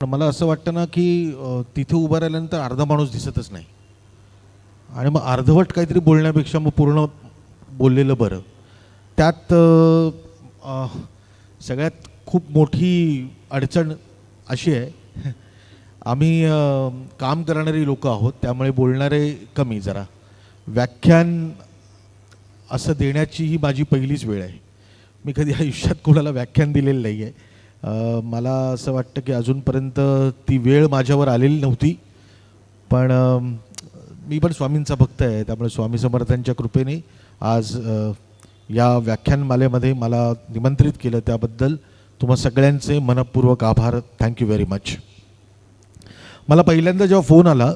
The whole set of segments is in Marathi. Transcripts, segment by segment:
पण मला असं वाटतं ना की तिथे उभं राहिल्यानंतर अर्धा माणूस दिसतच नाही आणि मग अर्धवट काहीतरी बोलण्यापेक्षा मग पूर्ण बोललेलं बरं. त्यात सगळ्यात खूप मोठी अडचण अशी आहे आम्ही काम करणारी लोक आहोत, त्यामुळे बोलणारे कमी. जरा व्याख्यान असं देण्याची ही माझी पहिलीच वेळ आहे. मी कधी आयुष्यात कोणाला व्याख्यान दिलेलं नाही आहे. मला असं वाटतं की अजूनपर्यंत ती वेळ माझ्यावर आलेली नव्हती. पण मी पण स्वामींचा भक्त आहे, त्यामुळे स्वामी समर्थांच्या कृपेने आज या व्याख्यानमालेमध्ये मला निमंत्रित केलं, त्याबद्दल तुम्हा सगळ्यांचे मनपूर्वक आभार. Thank you very much. मला पहिल्यांदा जेव्हा फोन आला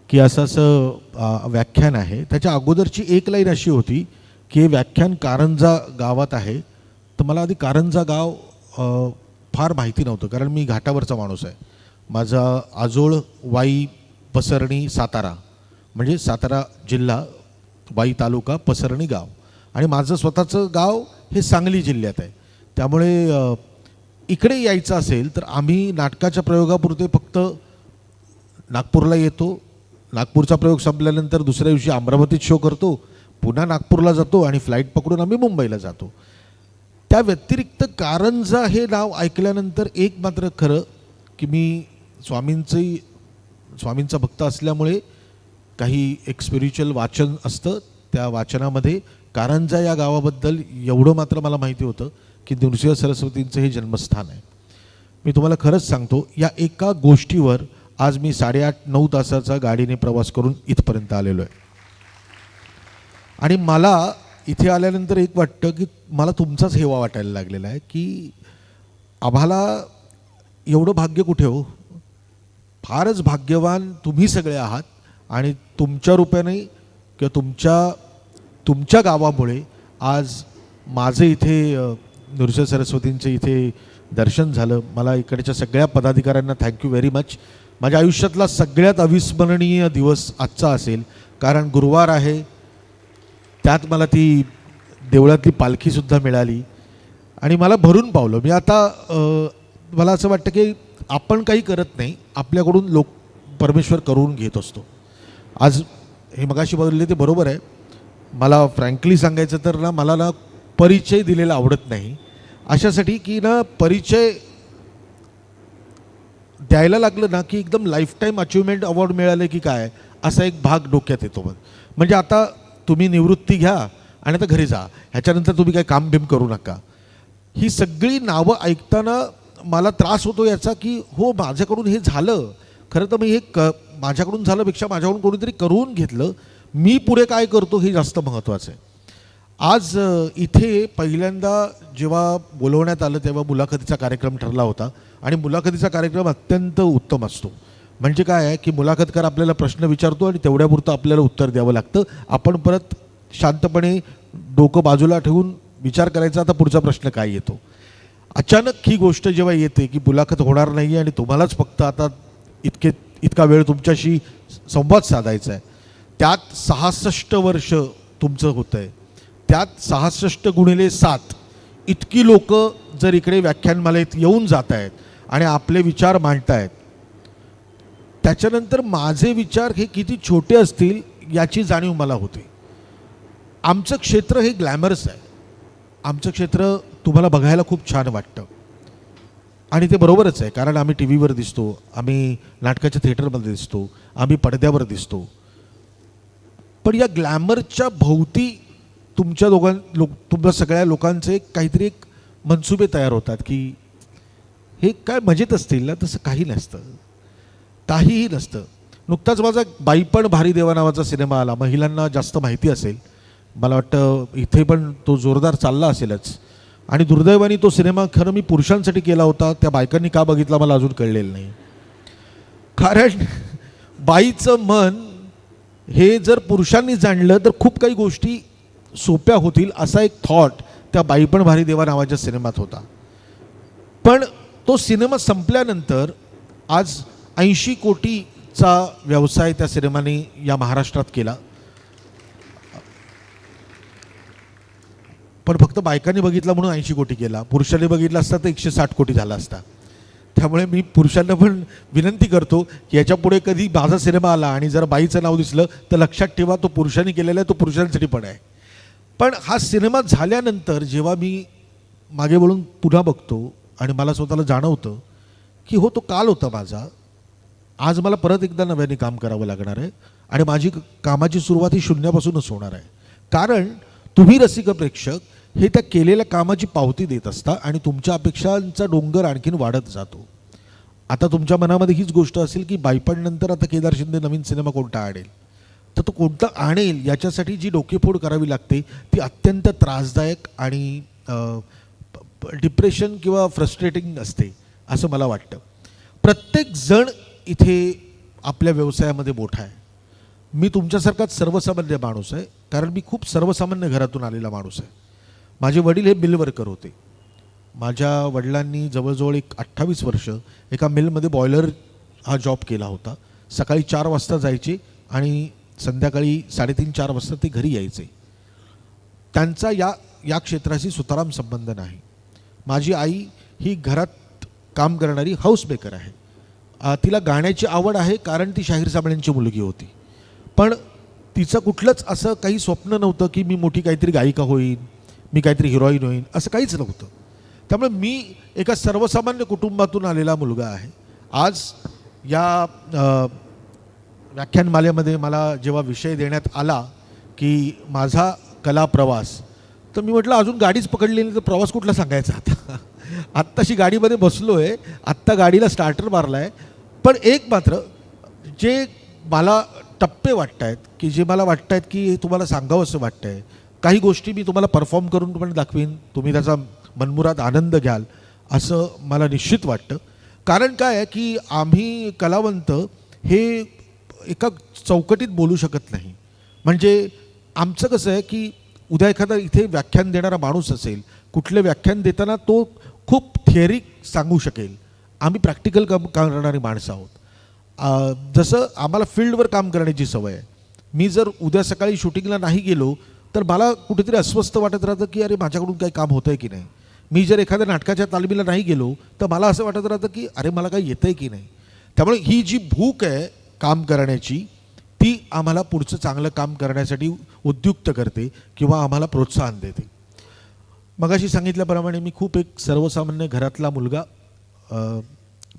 की असं व्याख्यान आहे, त्याच्या अगोदरची एक लाईन अशी होती की हे व्याख्यान कारंजा गावात आहे. तर मला आधी कारंजा गाव फार माहिती नव्हतं, कारण मी घाटावरचा माणूस आहे. माझा आजोळ, वाई, पसरणी, सातारा, म्हणजे सातारा जिल्हा, वाई तालुका, पसरणी गाव, आणि माझं स्वतःचं गाव हे सांगली जिल्ह्यात आहे. त्यामुळे इकडे यायचं असेल तर आम्ही नाटकाच्या प्रयोगापुरते फक्त नागपूरला येतो. नागपूरचा प्रयोग संपल्यानंतर दुसऱ्या दिवशी अमरावतीत शो करतो, पुन्हा नागपूरला जातो आणि फ्लाईट पकडून आम्ही मुंबईला जातो. त्या व्यतिरिक्त कारंजा हे नाव ऐकल्यानंतर एक मात्र खरं की मी स्वामींचा भक्त असल्यामुळे काही एक स्पिरिच्युअल वाचन असतं, त्या वाचनामध्ये कारंजा या गावाबद्दल एवढं मात्र मला माहिती होतं की नृसिंह सरस्वतींचं हे जन्मस्थान आहे. मी तुम्हाला खरंच सांगतो, या एका गोष्टीवर आज मी 8.5-9 तासाचा गाडीने प्रवास करून इथपर्यंत आलेलो आहे. आणि मला इथे आल्यानंतर एक वाटतं की मला तुमचाच हेवा वाटायला लागलेला आहे की आम्हाला एवढं भाग्य कुठे हो. फारच भाग्यवान तुम्ही सगळे आहात, आणि तुमच्या रूपाने किंवा तुमच्या गावामुळे आज माझं इथे नृसिंह सरस्वतींचे इथे दर्शन झालं. मला इकडच्या सगळ्या पदाधिकाऱ्यांना थँक्यू व्हेरी मच. माझ्या आयुष्यातला सगळ्यात अविस्मरणीय दिवस आजचा असेल, कारण गुरुवार आहे, त्यात मला ती देवळातली पालखीसुद्धा मिळाली आणि मला भरून पावलं. मी आता मला असं वाटतं की आपण काही करत नाही, आपल्याकडून परमेश्वर करून घेत असतो. आज हे मगाशी बोलले ते बरोबर आहे. मला फ्रँकली सांगायचं तर ना, मला ना परिचय दिलेला आवडत नाही, अशासाठी की ना परिचय द्यायला लागलं ना की एकदम लाईफटाईम अचिव्हमेंट अवॉर्ड मिळाले की काय, असा एक भाग डोक्यात येतो. म्हणजे आता तुम्ही निवृत्ती घ्या आणि आता घरी जा, ह्याच्यानंतर तुम्ही काही काम बिम करू नका. ही सगळी नावं ऐकताना मला त्रास होतो याचा की हो, माझ्याकडून हे झालं, खरं तर मी हे माझ्याकडून झाल्यापेक्षा माझ्याकडून कोणीतरी करून घेतलं, मी पुढे काय करतो हे जास्त महत्त्वाचं आहे. आज इथे पहिल्यांदा जेव्हा बोलवण्यात आलं तेव्हा मुलाखतीचा कार्यक्रम ठरला होता, आणि मुलाखतीचा कार्यक्रम अत्यंत उत्तम असतो. म्हणजे काय आहे की मुलाखतकार आपल्याला प्रश्न विचारतो आणि तेवढ्यापुरतं आपल्याला उत्तर द्यावं लागतं. आपण परत शांतपणे डोकं बाजूला ठेवून विचार करायचा, आता पुढचा प्रश्न काय येतो. अचानक ही गोष्ट जेव्हा येते की मुलाखत होणार नाही आणि तुम्हालाच फक्त आता इतका वेळ तुमच्याशी संवाद साधायचा आहे, त्यात 66 वर्ष तुमचं होतं आहे, त्यात 66 × 7 इतकी लोक जर इकडे व्याख्यानमालेत येऊन जात आहेत आणि आपले विचार मांडत आहेत, त्याच्यानंतर माझे विचार हे किती छोटे असतील याची जाणीव मला होते. आमचं क्षेत्र हे ग्लॅमरस आहे. आमचं क्षेत्र तुम्हाला बघायला खूप छान वाटतं, आणि ते बरोबरच आहे, कारण आम्ही TV वर दिसतो, आम्ही नाटकाच्या थिएटरमध्ये दिसतो, आम्ही पडद्यावर दिसतो. पण या ग्लॅमरच्या भोवती तुमच्या सगळ्या लोकांचे काहीतरी एक मनसुबे तयार होतात की हे काय मजेत असतील ना. तसं काही नसतं, काहीही नसतं. नुकताच माझा बाईपण भारी देवा नावाचा सिनेमा आला, महिलांना जास्त माहिती असेल, मला वाटतं इथे पण तो जोरदार चालला असेलच. आणि दुर्दैवाने तो सिनेमा खरं मी पुरुषांसाठी केला होता, त्या बायकांनी का बघितला मला अजून कळलेलं नाही. कारण बाईचं मन हे जर पुरुषांनी जाणलं तर खूप काही गोष्टी सोप्या होतील, असा एक थॉट त्या बाईपण भारी देवा नावाच्या सिनेमात होता. पण तो सिनेमा संपल्यानंतर आज 80 कोटीचा व्यवसाय त्या सिनेमाने या महाराष्ट्रात केला. पण फक्त बायकांनी बघितला म्हणून 80 कोटी केला, पुरुषांनी बघितला असता तर 160 कोटी झाला असता. त्यामुळे मी पुरुषांना पण विनंती करतो की याच्यापुढे कधी माझा सिनेमा आला आणि जर बाईचं नाव दिसलं तर लक्षात ठेवा तो पुरुषांनी केलेला आहे, तो पुरुषांसाठी पण आहे. पण हा सिनेमा झाल्यानंतर जेव्हा मी मागे वळून पुन्हा बघतो आणि मला स्वतःला जाणवतं की हो तो काल होता माझा, आज मला परत एकदा नव्याने काम करावं लागणार आहे आणि माझी कामाची सुरुवात ही शून्यापासूनच होणार आहे. कारण तुम्ही रसिक प्रेक्षक हे त्या केलेल्या कामाची पावती देत असता आणि तुमच्या अपेक्षांचा डोंगर आणखीन वाढत जातो. आता तुमच्या मनामध्ये हीच गोष्ट असेल की बायपणनंतर आता केदार शिंदे नवीन सिनेमा कोणता आणेल, तर तो कोणता आणेल याच्यासाठी जी डोकेफोड करावी लागते ती अत्यंत त्रासदायक आणि डिप्रेशन किंवा फ्रस्ट्रेटिंग असते असं मला वाटतं. प्रत्येक जण इथे आपल्या व्यवसायामध्ये मोठा आहे. मी तुमच्यासारखाच सर्वसामान्य माणूस आहे, कारण मी खूप सर्वसामान्य घरातून आलेला माणूस आहे. माझे वडील हे मिल वर्कर होते. माझ्या वडिलांनी जवळजवळ 28 वर्ष एका मिलमध्ये बॉयलर हा जॉब केला होता. सकाळी 4 वाजता जायचे आणि संध्याकाळी 3:30-4 वाजता ते घरी यायचे. त्यांचा या क्षेत्राशी सुताराम संबंध नाही. माझी आई ही घरात काम करणारी हाऊसमेकर आहे. तिला गाण्याची आवड आहे कारण ती शाहीर साबळेंची मुलगी होती. पण तिचं कुठलंच असं काही स्वप्न नव्हतं की मी मोठी काहीतरी गायिका होईन, मी काहीतरी हिरोईन होईन, असं काहीच नव्हतं. त्यामुळे मी एका सर्वसामान्य कुटुंबातून आलेला मुलगा आहे. आज या व्याख्यानमालेमध्ये मला जेव्हा विषय देण्यात आला की माझा कला प्रवास, तर मी म्हटलं अजून गाडीच पकडली नाही तर प्रवास कुठला सांगायचा आता. आत्ताशी गाडीमध्ये बसलो आहे, आत्ता गाडीला स्टार्टर मारला आहे. पण एक मात्र जे मला टप्पे वाटत आहेत की जे मला वाटत आहेत की तुम्हाला सांगावं असं वाटतं आहे, काही गोष्टी मी तुम्हाला परफॉर्म करून पण दाखवीन, तुम्ही त्याचा मनमुराद आनंद घ्याल असं मला निश्चित वाटतं. कारण काय आहे की आम्ही कलावंत हे एका चौकटीत बोलू शकत नाही. म्हणजे आमचं कसं आहे की उद्या एखादा इथे व्याख्यान देणारा माणूस असेल, कुठले व्याख्यान देताना तो खूप थिअरी सांगू शकेल. आम्ही प्रॅक्टिकल काम करणारी माणसं आहोत. जसं आम्हाला फील्डवर काम करण्याची सवय आहे. मी जर उद्या सकाळी शूटिंगला नाही गेलो तर मला कुठेतरी अस्वस्थ वाटत राहतं की अरे माझ्याकडून काही काम होतं आहे की नाही. मी जर एखाद्या नाटकाच्या तालमीला नाही गेलो तर मला असं वाटत राहतं की अरे मला काही येतं आहे की नाही. त्यामुळे ही जी भूक आहे काम करण्याची ती आम्हाला पुढचं चांगलं काम करण्यासाठी उद्युक्त करते किंवा आम्हाला प्रोत्साहन देते. मगाशी सांगितल्याप्रमाणे मी खूप एक सर्वसामान्य घरातला मुलगा.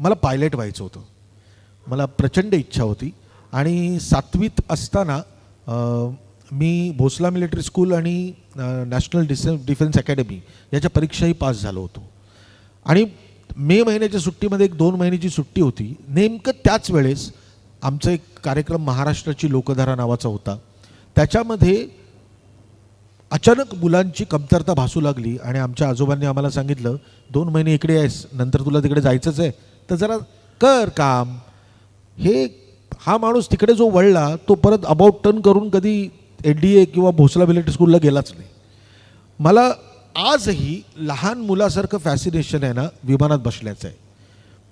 मला पायलट व्हायचं होतं, मला प्रचंड इच्छा होती. आणि 7वीत असताना मी भोसला मिलिटरी स्कूल आणि नॅशनल डिफेन्स अकॅडमी याच्या परीक्षाही पास झालो होतो. आणि मे महिन्याच्या सुट्टीमध्ये 1-2 महिन्याची सुट्टी होती. नेमकं त्याच वेळेस आमचा एक कार्यक्रम महाराष्ट्राची लोकधारा नावाचा होता. त्याच्यामध्ये अचानक मुलांची कमतरता भासू लागली आणि आमच्या आजोबांनी आम्हाला सांगितलं 2 महिने इकडे आहेस, नंतर तुला तिकडे जायचंच आहे, तर जरा कर काम. हा माणूस तिकडे जो वळला तो परत अबाउट टर्न करून कधी NDA किंवा भोसला मिलिटरी स्कूलला गेलाच नाही. मला आजही लहान मुलासारखं फॅसिनेशन आहे ना विमानात बसल्याचं आहे.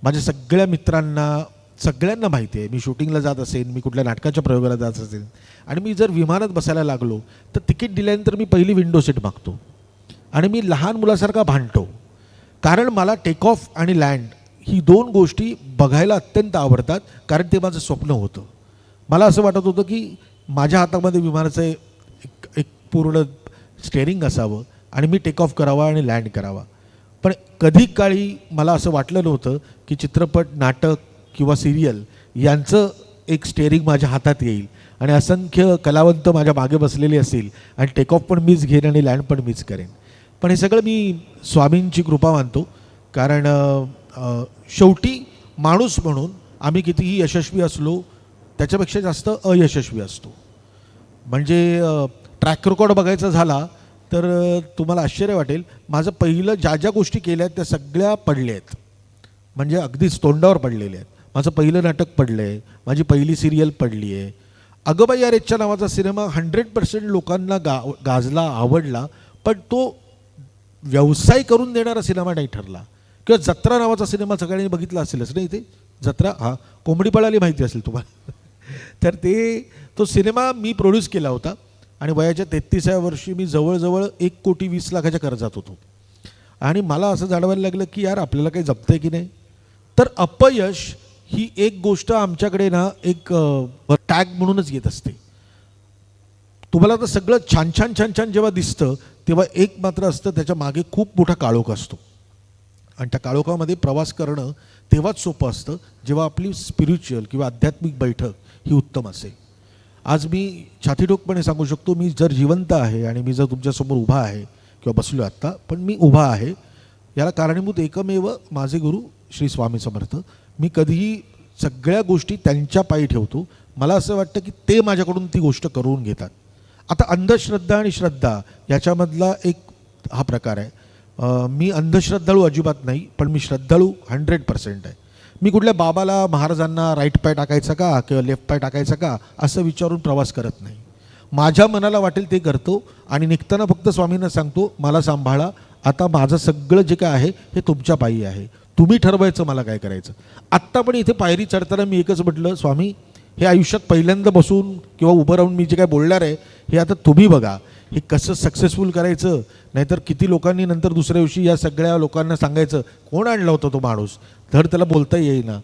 माझ्या सगळ्या मित्रांना सगळ्यांना माहिती आहे मी शूटिंगला जात असेन, मी कुठल्या नाटकाच्या प्रयोगाला जात असेन आणि मी जर विमानात बसायला लागलो तर तिकीट दिल्यानंतर मी पहिली विंडो सीट मागतो आणि मी लहान मुलासारखा भांडतो. कारण मला टेक ऑफ आणि लँड ही 2 गोष्टी बघायला अत्यंत आवडतात, कारण ते माझं स्वप्न होतं. मला असं वाटत होतं की माझ्या हातामध्ये विमानाचं एक पूर्ण स्टेअरिंग असावं आणि मी टेक ऑफ करावा आणि लँड करावा. पण कधी काळी मला असं वाटलं नव्हतं की चित्रपट, नाटक किंवा सिरियल यांचं एक स्टेअरिंग माझ्या हातात येईल आणि असंख्य कलावंत माझ्या मागे बसलेले असतील आणि टेक ऑफ पण मीच घेईन आणि लँड पण मीच करेन. पण हे सगळं मी स्वामींची कृपा मानतो. कारण शेवटी माणूस म्हणून आम्ही कितीही यशस्वी असलो त्याच्यापेक्षा जास्त अयशस्वी असतो. म्हणजे ट्रॅक रेकॉर्ड बघायचा झाला तर तुम्हाला आश्चर्य वाटेल, माझं पहिलं ज्या गोष्टी केल्या आहेत त्या सगळ्या पडल्या आहेत. म्हणजे अगदीच तोंडावर पडलेल्या आहेत. माझं पहिलं नाटक पडलं आहे, माझी पहिली सिरियल पडली आहे. अगबाई यारेच्या नावाचा सिनेमा 100% लोकांना गाजला, आवडला, पण तो व्यवसाय करून देणारा सिनेमा नाही ठरला. किंवा जत्रा नावाचा सिनेमा सगळ्यांनी बघितला असेलच नाही. ते जत्रा कोंबडी पळाली माहिती असेल तुम्हाला. तर तो सिनेमा मी प्रोड्यूस केला होता आणि वयाच्या 33व्या वर्षी मी जवळजवळ 1,20,00,000 कर्जात होतो. आणि मला असं जाणवायला लागलं की यार आपल्याला काही जमतं आहे की नाही. तर अपयश ही एक गोष्ट आमच्याकडे ना एक टॅग म्हणूनच येत असते. तुम्हाला तर सगळं छान छान छान छान जेव्हा दिसतं तेव्हा एक मात्र असतं, त्याच्या मागे खूप मोठा काळोख असतो. आणि त्या काळोखामध्ये प्रवास करणं तेव्हाच सोपं असतं जेव्हा आपली स्पिरिच्युअल किंवा आध्यात्मिक बैठक ही उत्तम असेल. आज मी छातीठोकपणे सांगू शकतो, मी जर जिवंत आहे आणि मी जर तुमच्यासमोर उभा आहे किंवा बसलो आत्ता, पण मी उभा आहे याला कारणीभूत एकमेव माझे गुरु श्री स्वामी समर्थ. मी कधीही सगळ्या गोष्टी त्यांच्या पायी ठेवतो. मला असं वाटतं की ते माझ्याकडून ती गोष्ट करून घेतात. आता अंधश्रद्धा आणि श्रद्धा याच्यामधला एक हा प्रकार आहे. मी अंधश्रद्धाळू अजिबात नाही, पण मी श्रद्धाळू 100% आहे. मी कुठल्या बाबाला महाराजांना राईट पाय टाकायचा का किंवा लेफ्ट पाय टाकायचा का असं विचारून प्रवास करत नाही. माझ्या मनाला वाटेल ते करतो आणि निघताना फक्त स्वामींना सांगतो, मला सांभाळा, आता माझं सगळं जे काय आहे हे तुमच्या पायी आहे, तुम्ही ठरवायचं मला काय करायचं. आत्ता पण इथे पायरी चढताना मी एकच म्हटलं, स्वामी हे आयुष्यात पहिल्यांदा बसून किंवा उभं राहून मी जे काय बोलणार आहे हे आता तुम्ही बघा, हे कसं सक्सेसफुल करायचं. नाहीतर किती लोकांनी नंतर दुसऱ्या दिवशी या सगळ्या लोकांना सांगायचं कोण आणला होता तो माणूस, धड त्याला बोलता येईना,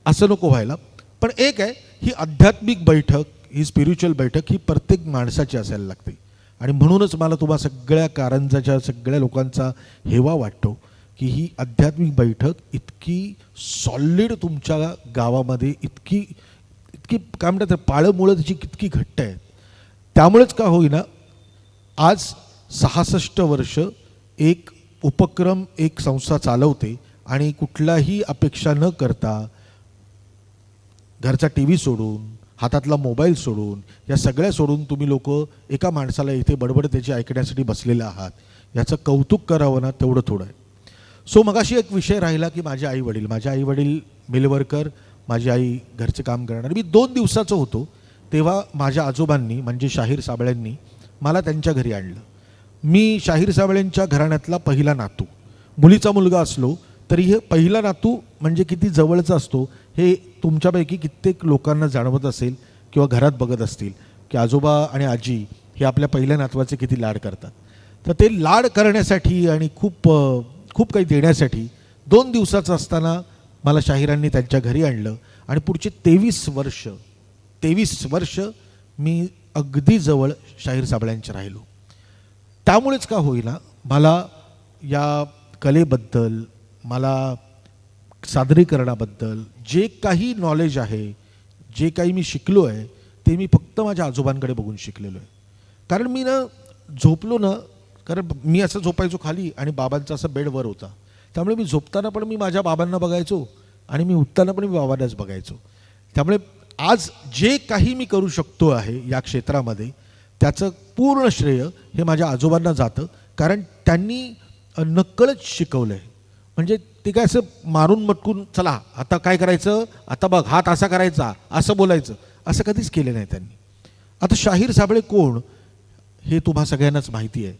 असं नको व्हायला. पण एक आहे, ही आध्यात्मिक बैठक, ही स्पिरिच्युअल बैठक ही प्रत्येक माणसाची असायला लागते. आणि म्हणूनच मला तुम्हा सगळ्या कारंजाच्या सगळ्या लोकांचा हेवा वाटतो की ही आध्यात्मिक बैठक इतकी सॉलिड तुमच्या गावामध्ये, इतकी इतकी काय म्हणतात पाळंमुळं त्याची कितकी घट्ट आहेत. त्यामुळेच का होईना आज 66 वर्ष एक उपक्रम, एक संस्था चालवते आणि कुठलाही अपेक्षा न करता घरचा टी व्ही सोडून, हातातला मोबाईल सोडून, या सगळ्या सोडून तुम्ही लोक एका माणसाला इथे बडबड त्याची ऐकण्यासाठी बसलेले आहात. याचं कौतुक करावं ना तेवढं थोडं आहे. सो मगाशी एक विषय राहिला की माझे आई वडील मिलवर्कर, माझी आई घरचे काम करणार. मी 2 दिवसाचं होतो तेव्हा माझ्या आजोबांनी म्हणजे शाहीर साबळ्यांनी मला त्यांच्या घरी आणलं. मी शाहीर साबळ्यांच्या घराण्यातला पहिला नातू. मुलीचा मुलगा असलो तरी हे पहिला नातू म्हणजे किती जवळचा असतो हे तुमच्यापैकी कित्येक लोकांना जाणवत असेल किंवा घरात बघत असतील की आजोबा आणि आजी हे आपल्या पहिल्या नातवाचे किती लाड करतात. तर ते लाड करण्यासाठी आणि खूप खूप काही देण्यासाठी 2 दिवसाचं असताना मला शाहिरांनी त्यांच्या घरी आणलं आणि पुढचे 23 वर्ष मी अगदी जवळ शाहीर साबळ्यांच्या राहिलो. त्यामुळेच का होईना मला या कलेबद्दल, मला सादरीकरणाबद्दल जे काही नॉलेज आहे, जे काही मी शिकलो आहे ते मी फक्त माझ्या आजोबांकडे बघून शिकलेलो आहे. कारण मी ना झोपलो ना, कारण मी असं झोपायचो खाली आणि बाबांचा असं बेड वर होता, त्यामुळे मी झोपताना पण मी माझ्या बाबांना बघायचो आणि मी उठताना पण मी बाबांनाच बघायचो. त्यामुळे आज जे काही मी करू शकतो आहे या क्षेत्रामध्ये त्याचं पूर्ण श्रेय हे माझ्या आजोबांना जातं. कारण त्यांनी नकळत शिकवलं आहे. म्हणजे ते काय असं मारून मटकून चला आता काय करायचं, आता बघ हात असा करायचा, असं बोलायचं, असं कधीच केलं नाही त्यांनी. आता शाहीर साबळे कोण हे तुम्हा सगळ्यांनाच माहिती आहे.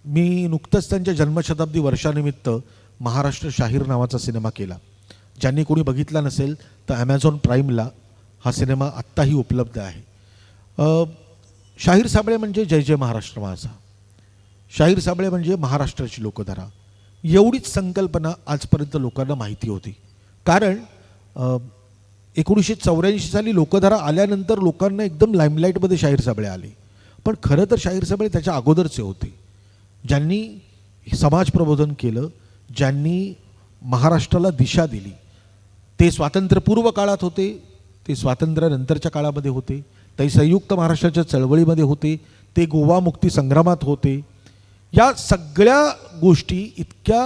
मी नुकतंच त्यांच्या जन्मशताब्दी वर्षानिमित्त महाराष्ट्र शाहीर नावाचा सिनेमा केला. ज्यांनी कोणी बघितला नसेल तर ॲमेझॉन प्राईमला हा सिनेमा आत्ताही उपलब्ध आहे. शाहीर साबळे म्हणजे जय जय महाराष्ट्र माझा, शाहीर साबळे म्हणजे महाराष्ट्राची लोकधारा, एवढीच संकल्पना आजपर्यंत लोकांना माहिती होती. कारण 1984 साली लोकधारा आल्यानंतर लोकांना एकदम लाईमलाईटमध्ये शाहीर साबळे आले. पण खरं तर शाहीर साबळे त्याच्या अगोदरचे होते, ज्यांनी समाज प्रबोधन केलं, ज्यांनी महाराष्ट्राला दिशा दिली. ते स्वातंत्र्यपूर्व काळात होते, ते स्वातंत्र्यानंतरच्या काळामध्ये होते, ते संयुक्त महाराष्ट्राच्या चळवळीमध्ये होते, ते गोवा मुक्ती संग्रामात होते. या सगळ्या गोष्टी इतक्या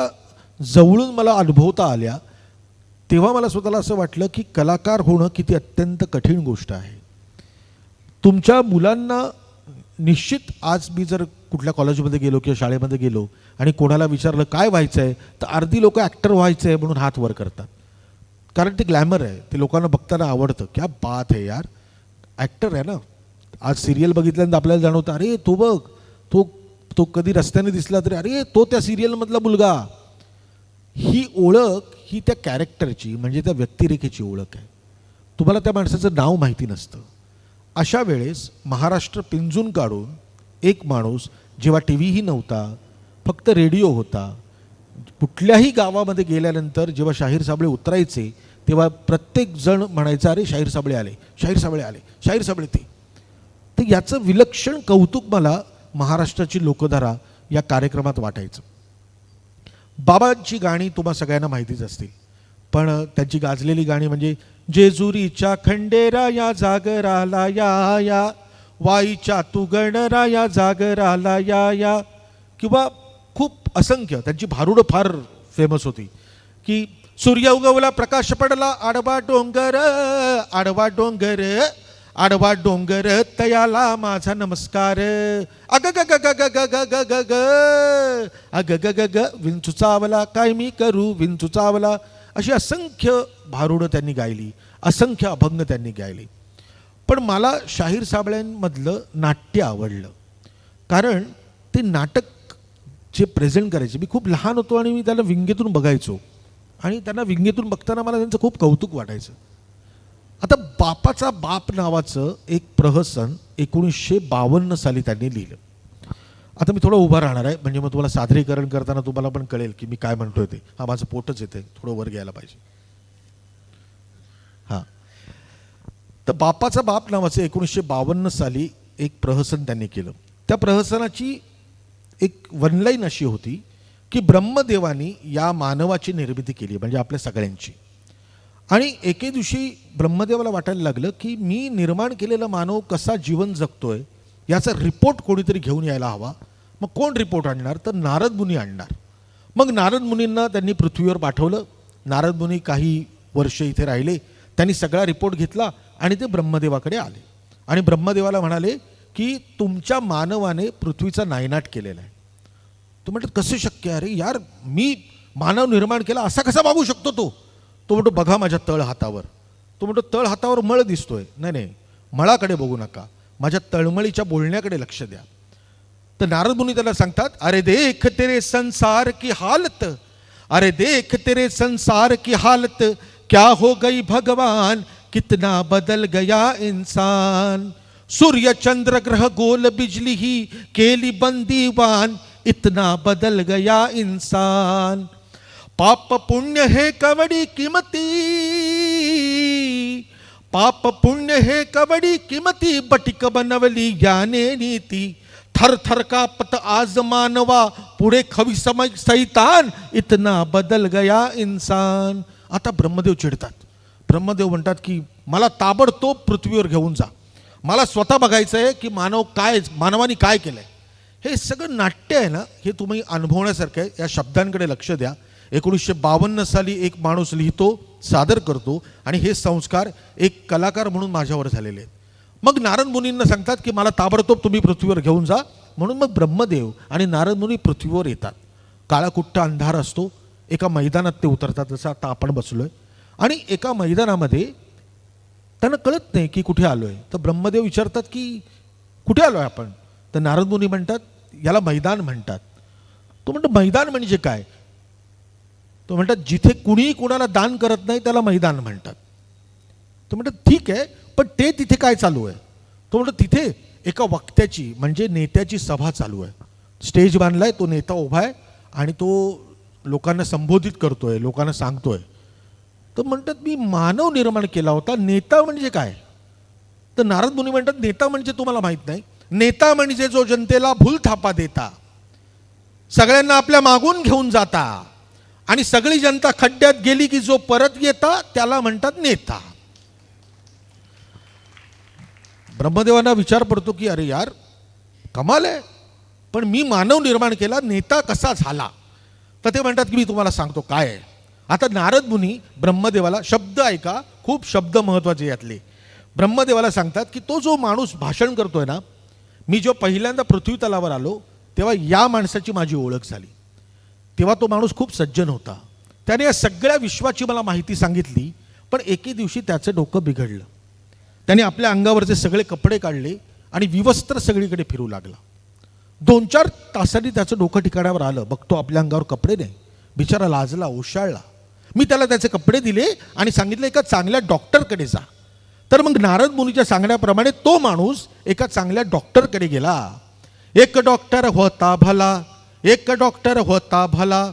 जवळून मला अनुभवता आल्या तेव्हा मला स्वतःला असं वाटलं की कलाकार होणं किती अत्यंत कठीण गोष्ट आहे. तुमच्या मुलांना निश्चित आज मी जर कुठल्या कॉलेजमध्ये गेलो किंवा शाळेमध्ये गेलो आणि कोणाला विचारलं काय व्हायचं आहे तर अर्धी लोक ॲक्टर व्हायचं आहे म्हणून हात वर करतात. कारण ते ग्लॅमर आहे, ते लोकांना बघताना आवडतं. क्या बात है यार, ॲक्टर आहे ना. आज सिरियल बघितल्यानंतर आपल्याला जाणवतं अरे तो बघ, तो कधी रस्त्याने दिसला तरी अरे तो त्या सिरियलमधला मुलगा. ही ओळख ही त्या कॅरेक्टरची म्हणजे त्या व्यक्तिरेखेची ओळख आहे. तुम्हाला त्या माणसाचं नाव माहिती नसतं. अशा वेळेस महाराष्ट्र पिंजून काढून एक माणूस, जेव्हा टी व्हीही नव्हता, फक्त रेडिओ होता, कुठल्याही गावामध्ये गेल्यानंतर जेव्हा शाहीर साबळे उतरायचे तेव्हा प्रत्येक जण म्हणायचा, अरे शाहीर साबळे आले, शाहीर साबळे आले, शाहीर साबळे ते. तर याचं विलक्षण कौतुक मला महाराष्ट्राची लोकधारा या कार्यक्रमात वाटायचं. बाबांची गाणी तुम्हा सगळ्यांना माहितीच असतील, पण त्यांची गाजलेली गाणी म्हणजे जेजुरीच्या खंडेराया जागराला या या, वाईच्या तू गणराया जागराला या या, किंवा खूप असंख्य त्यांची भारुडं फार फेमस होती की सूर्य उगवला प्रकाश पडला आडवा डोंगर, आडवा डोंगर, आडवा डोंगर तयाला माझा नमस्कार, अग ग ग ग ग ग ग ग ग अग ग ग ग विंचू चावला काय मी करू विंचू चावला. अशी असंख्य भारुडं त्यांनी गायली, असंख्य अभंग त्यांनी गायले. पण मला शाहीर साबळ्यांमधलं नाट्य आवडलं, कारण ते नाटक जे प्रेझेंट करायचे, मी खूप लहान होतो आणि मी त्याला विंगेतून बघायचो आणि त्यांना विंगेतून बघताना मला त्यांचं खूप कौतुक वाटायचं. आता बापाचा बाप नावाचं एक प्रहसन 1952 साली त्यांनी लिहिलं. आता मी थोडं उभा राहणार आहे, म्हणजे मग तुम्हाला सादरीकरण करताना तुम्हाला पण कळेल की मी काय म्हणतोय ते. हा माझं पोटच येते, थोडं वर घ्यायला पाहिजे. हां, तर बापाचा बाप नावाचं 1952 साली एक प्रहसन त्यांनी केलं. त्या प्रहसनाची एक वनलाईन अशी होती की ब्रह्मदेवानी या मानवाची निर्मिती केली, म्हणजे आपल्या सगळ्यांची. आणि एके दिवशी ब्रह्मदेवाला वाटायला लागलं की मी निर्माण केलेला मानव कसा जीवन जगतोय याचा रिपोर्ट कोणीतरी घेऊन यायला हवा. मग कोण रिपोर्ट आणणार, तर नारद मुनी आणणार. मग नारद मुनींना त्यांनी पृथ्वीवर पाठवलं. नारद मुनी काही वर्ष इथे राहिले, त्यांनी सगळा रिपोर्ट घेतला आणि ते ब्रह्मदेवाकडे आले आणि ब्रह्मदेवाला म्हणाले की तुमच्या मानवाने पृथ्वीचा नायनाट केलेला आहे. तो म्हणतात कसं शक्य, अरे यार मी मानव निर्माण केला असा कसा वागू शकतो तो. तो म्हणतो बघा माझ्या तळ हातावर. तो म्हणतो तळ हातावर मळ दिसतोय. नाही नाही, मळाकडे बघू नका, माझ्या तळमळीच्या बोलण्याकडे लक्ष द्या. तर नारद मुनी त्याला सांगतात, अरे देख तेरे संसार की हालत, अरे देख तेरे संसार की हालत, क्या हो गई भगवान कितना बदल गया इंसान. सूर्य चंद्र ग्रह गोल बिजली ही केली बंदीवान, इतना बदल गया इंसान. पाप पुण्य है कवड़ी कीमती, पाप पुण्य है कवड़ी कीमती, बटिक बनवली याने नीती. थर थर कापत आज मानवा, पुढे खवी समय सैतान, इतना बदल गया इंसान. आता ब्रह्मदेव चिडतात. ब्रह्मदेव म्हणतात की मला ताबडतोब पृथ्वीवर घेऊन जा, मला स्वतः बघायचं आहे की मानवाने काय केलंय. हे सगळं नाट्य आहे ना, हे तुम्ही अनुभवण्यासारखं आहे. या शब्दांकडे लक्ष द्या. 1952 साली एक माणूस लिहितो, सादर करतो आणि हे संस्कार एक कलाकार म्हणून माझ्यावर झालेले आहेत. मग नारद मुनींना सांगतात की मला ताबडतोब तुम्ही पृथ्वीवर घेऊन जा. म्हणून मग ब्रह्मदेव आणि नारद मुनी पृथ्वीवर येतात. काळाकुट्ट अंधार असतो. एका मैदानात ते उतरतात, जसं आता आपण बसलोय. आणि एका मैदानामध्ये त्यांना कळत नाही की कुठे आलोय. तर ब्रह्मदेव विचारतात की कुठे आलोय आपण. तर नारद मुनी म्हणतात याला मैदान म्हणतात. तो म्हणतो मैदान म्हणजे काय. तो म्हणतात जिथे कुणीही कुणाला दान करत नाही त्याला मैदान म्हणतात. तो म्हणतात ठीक आहे, पण ते तिथे काय चालू आहे. तो म्हणतो तिथे एका वक्त्याची म्हणजे नेत्याची सभा चालू आहे. स्टेज बांधलाय, तो नेता उभा आहे आणि तो लोकांना संबोधित करतोय, लोकांना सांगतोय. तर म्हणतात मी मानव निर्माण केला होता, नेता म्हणजे काय. तर नारद मुनी म्हणतात नेता म्हणजे तुम्हाला माहित नाही. नेता म्हणजे जो जनतेला भूलथापा देता, सगळ्यांना आपल्या मागून घेऊन जाता आणि सगळी जनता खड्ड्यात गेली की जो परत येता त्याला म्हणतात नेता. ब्रह्मदेवांना विचार पडतो की अरे यार कमाल आहे, पण मी मानव निर्माण केला, नेता कसा झाला. तर ते म्हणतात की मी तुम्हाला सांगतो काय आहे. आता नारद मुनी ब्रह्मदेवाला, शब्द ऐका, खूप शब्द महत्त्वाचे यातले. ब्रह्मदेवाला सांगतात की तो जो माणूस भाषण करतोय ना, मी जो पहिल्यांदा पृथ्वी तलावर आलो तेव्हा या माणसाची माझी ओळख झाली. तेव्हा तो माणूस खूप सज्जन होता. त्याने या सगळ्या विश्वाची मला माहिती सांगितली. पण एके दिवशी त्याचं डोकं बिघडलं. त्याने आपल्या अंगावरचे सगळे कपडे काढले आणि विवस्त्र सगळीकडे फिरू लागला. 2-4 तासांनी त्याचं डोकं ठिकाणावर आलं. बघतो आपल्या अंगावर कपडे नाही. बिचारा लाजला, ओशाळला. मी त्याला त्याचे कपडे दिले आणि सांगितलं एका चांगल्या डॉक्टरकडे जा. तर मग नारद मुनीच्या सांगण्याप्रमाणे तो माणूस एका चांगल्या डॉक्टरकडे गेला. एक डॉक्टर होता भला, एक डॉक्टर होता भला.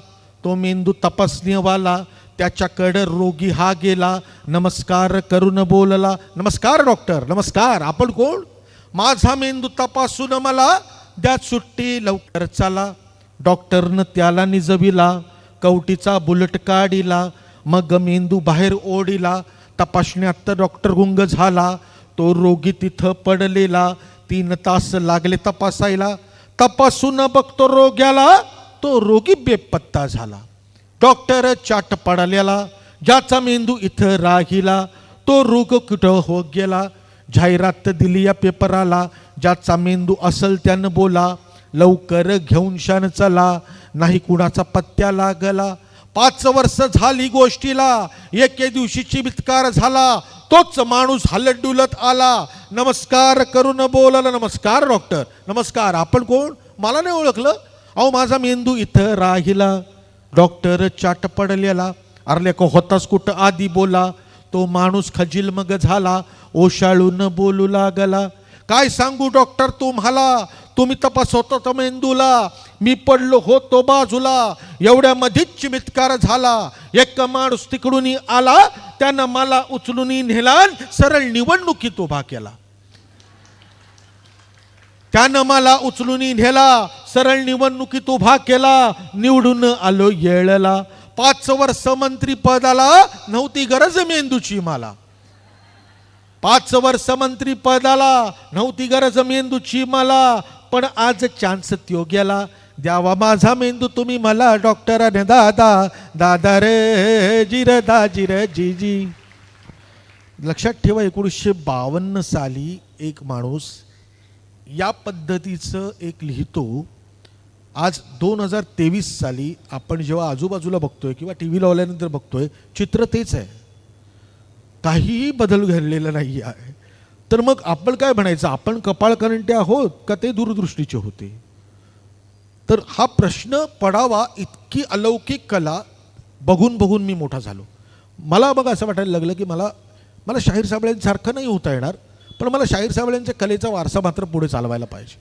तो मेंदू तपासणीवाला, त्याच्याकडे रोगी हा गेला, नमस्कार करून बोलला, नमस्कार डॉक्टर, नमस्कार, आपण कोण? माझा मेंदू तपासून मला द्या सुट्टी, लवकर चला. डॉक्टरनं त्याला निजविला, कवटीचा बुलेट काढिला, मग मेंदू बाहेर ओढिला. तपासण्यात डॉक्टर गुंग झाला, तो रोगी तिथं पडलेला. 3 तास लागले तपासायला, तपासून बघतो रोग्याला, तो रोगी बेपत्ता झाला. डॉक्टर चाट पडलेला, ज्याचा मेंदू इथं राहिला, तो रोग कुठं हो गेला. जाहिरात दिली या पेपराला, ज्याचा मेंदू असल त्यानं बोला, लवकर घेऊन शान चला, नाही कुणाचा पत्त्या लागला. 5 वर्ष झाली गोष्टीला, एके दिवशी चमत्कार झाला, तोच माणूस हलत डुलत आला, नमस्कार करून बोलला, नमस्कार डॉक्टर, नमस्कार, आपण कोण? मला नाही ओळखलं. अहो माझा मेंदू इथं राहिला. डॉक्टर चाट पडलेला, अरले को होतास कुठं आधी बोला. तो माणूस खजील मग झाला, ओशाळून बोलू लागला, काय सांगू डॉक्टर तुम्हाला, तुम्ही तपासत होता मेंदूला, मी पडलो होतो बाजूला, एवढ्यामध्येच चमत्कार झाला. एक माणूस तिकडून आला, त्यानं मला उचलून नेला, सरळ निवडणुकीत उभा केला. त्यानं मला उचलून नेला, सरळ निवडणुकीत उभा केला, निवडून आलो येळला. 5 वर्ष मंत्री पदाला नव्हती गरज मेंदूची मला. 5 वर्ष मंत्री पदाला नव्हती गरज मेंदूची मला, पण आज चान्स त्यो गेला. द्यावा माझा मेंदू तुम्ही मला डॉक्टराने दादा, दादा रे जिर दाजी रे जीजी. लक्षात ठेवा, 1952 साली एक माणूस या पद्धतीचं एक लिहितो. आज 2023 साली आपण जेव्हा आजूबाजूला बघतोय किंवा टी व्ही लावल्यानंतर बघतोय, चित्र तेच आहे, काहीही बदल घडलेला नाही आहे. तर मग आपण काय म्हणायचं, आपण कपाळकरंटे आहोत का ते दूरदृष्टीचे होते? तर हा प्रश्न पडावा इतकी अलौकिक कला बघून बघून मी मोठा झालो. मला बघा असं वाटायला लागलं की मला शाहीर साबळेंसारखं नाही होता येणार, पण मला शाहीर साबळेंच्या कलेचा वारसा मात्र पुढे चालवायला पाहिजे.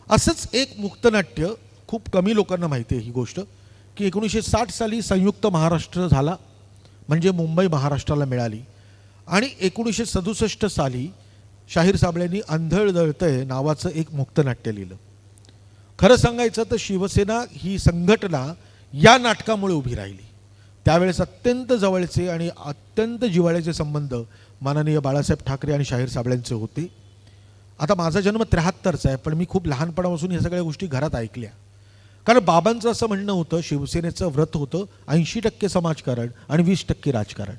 असंच एक मुक्तनाट्य, खूप कमी लोकांना माहिती आहे ही गोष्ट, की 1960 साली संयुक्त महाराष्ट्र झाला, म्हणजे मुंबई महाराष्ट्राला मिळाली. आणि 1967 साली शाहीर साबळेंनी आंधळ दळतंय नावाचं एक मुक्तनाट्य लिहिलं. खरं सांगायचं तर शिवसेना ही संघटना या नाटकामुळे उभी राहिली. त्यावेळेस अत्यंत जवळचे आणि अत्यंत जिव्हाळ्याचे संबंध माननीय बाळासाहेब ठाकरे आणि शाहीर साबळेंचे होते. आता माझा जन्म 73चा आहे, पण मी खूप लहानपणापासून या सगळ्या गोष्टी घरात ऐकल्या. कारण बाबांचं असं म्हणणं होतं, शिवसेनेचं व्रत होतं 80% समाजकारण आणि 20% राजकारण.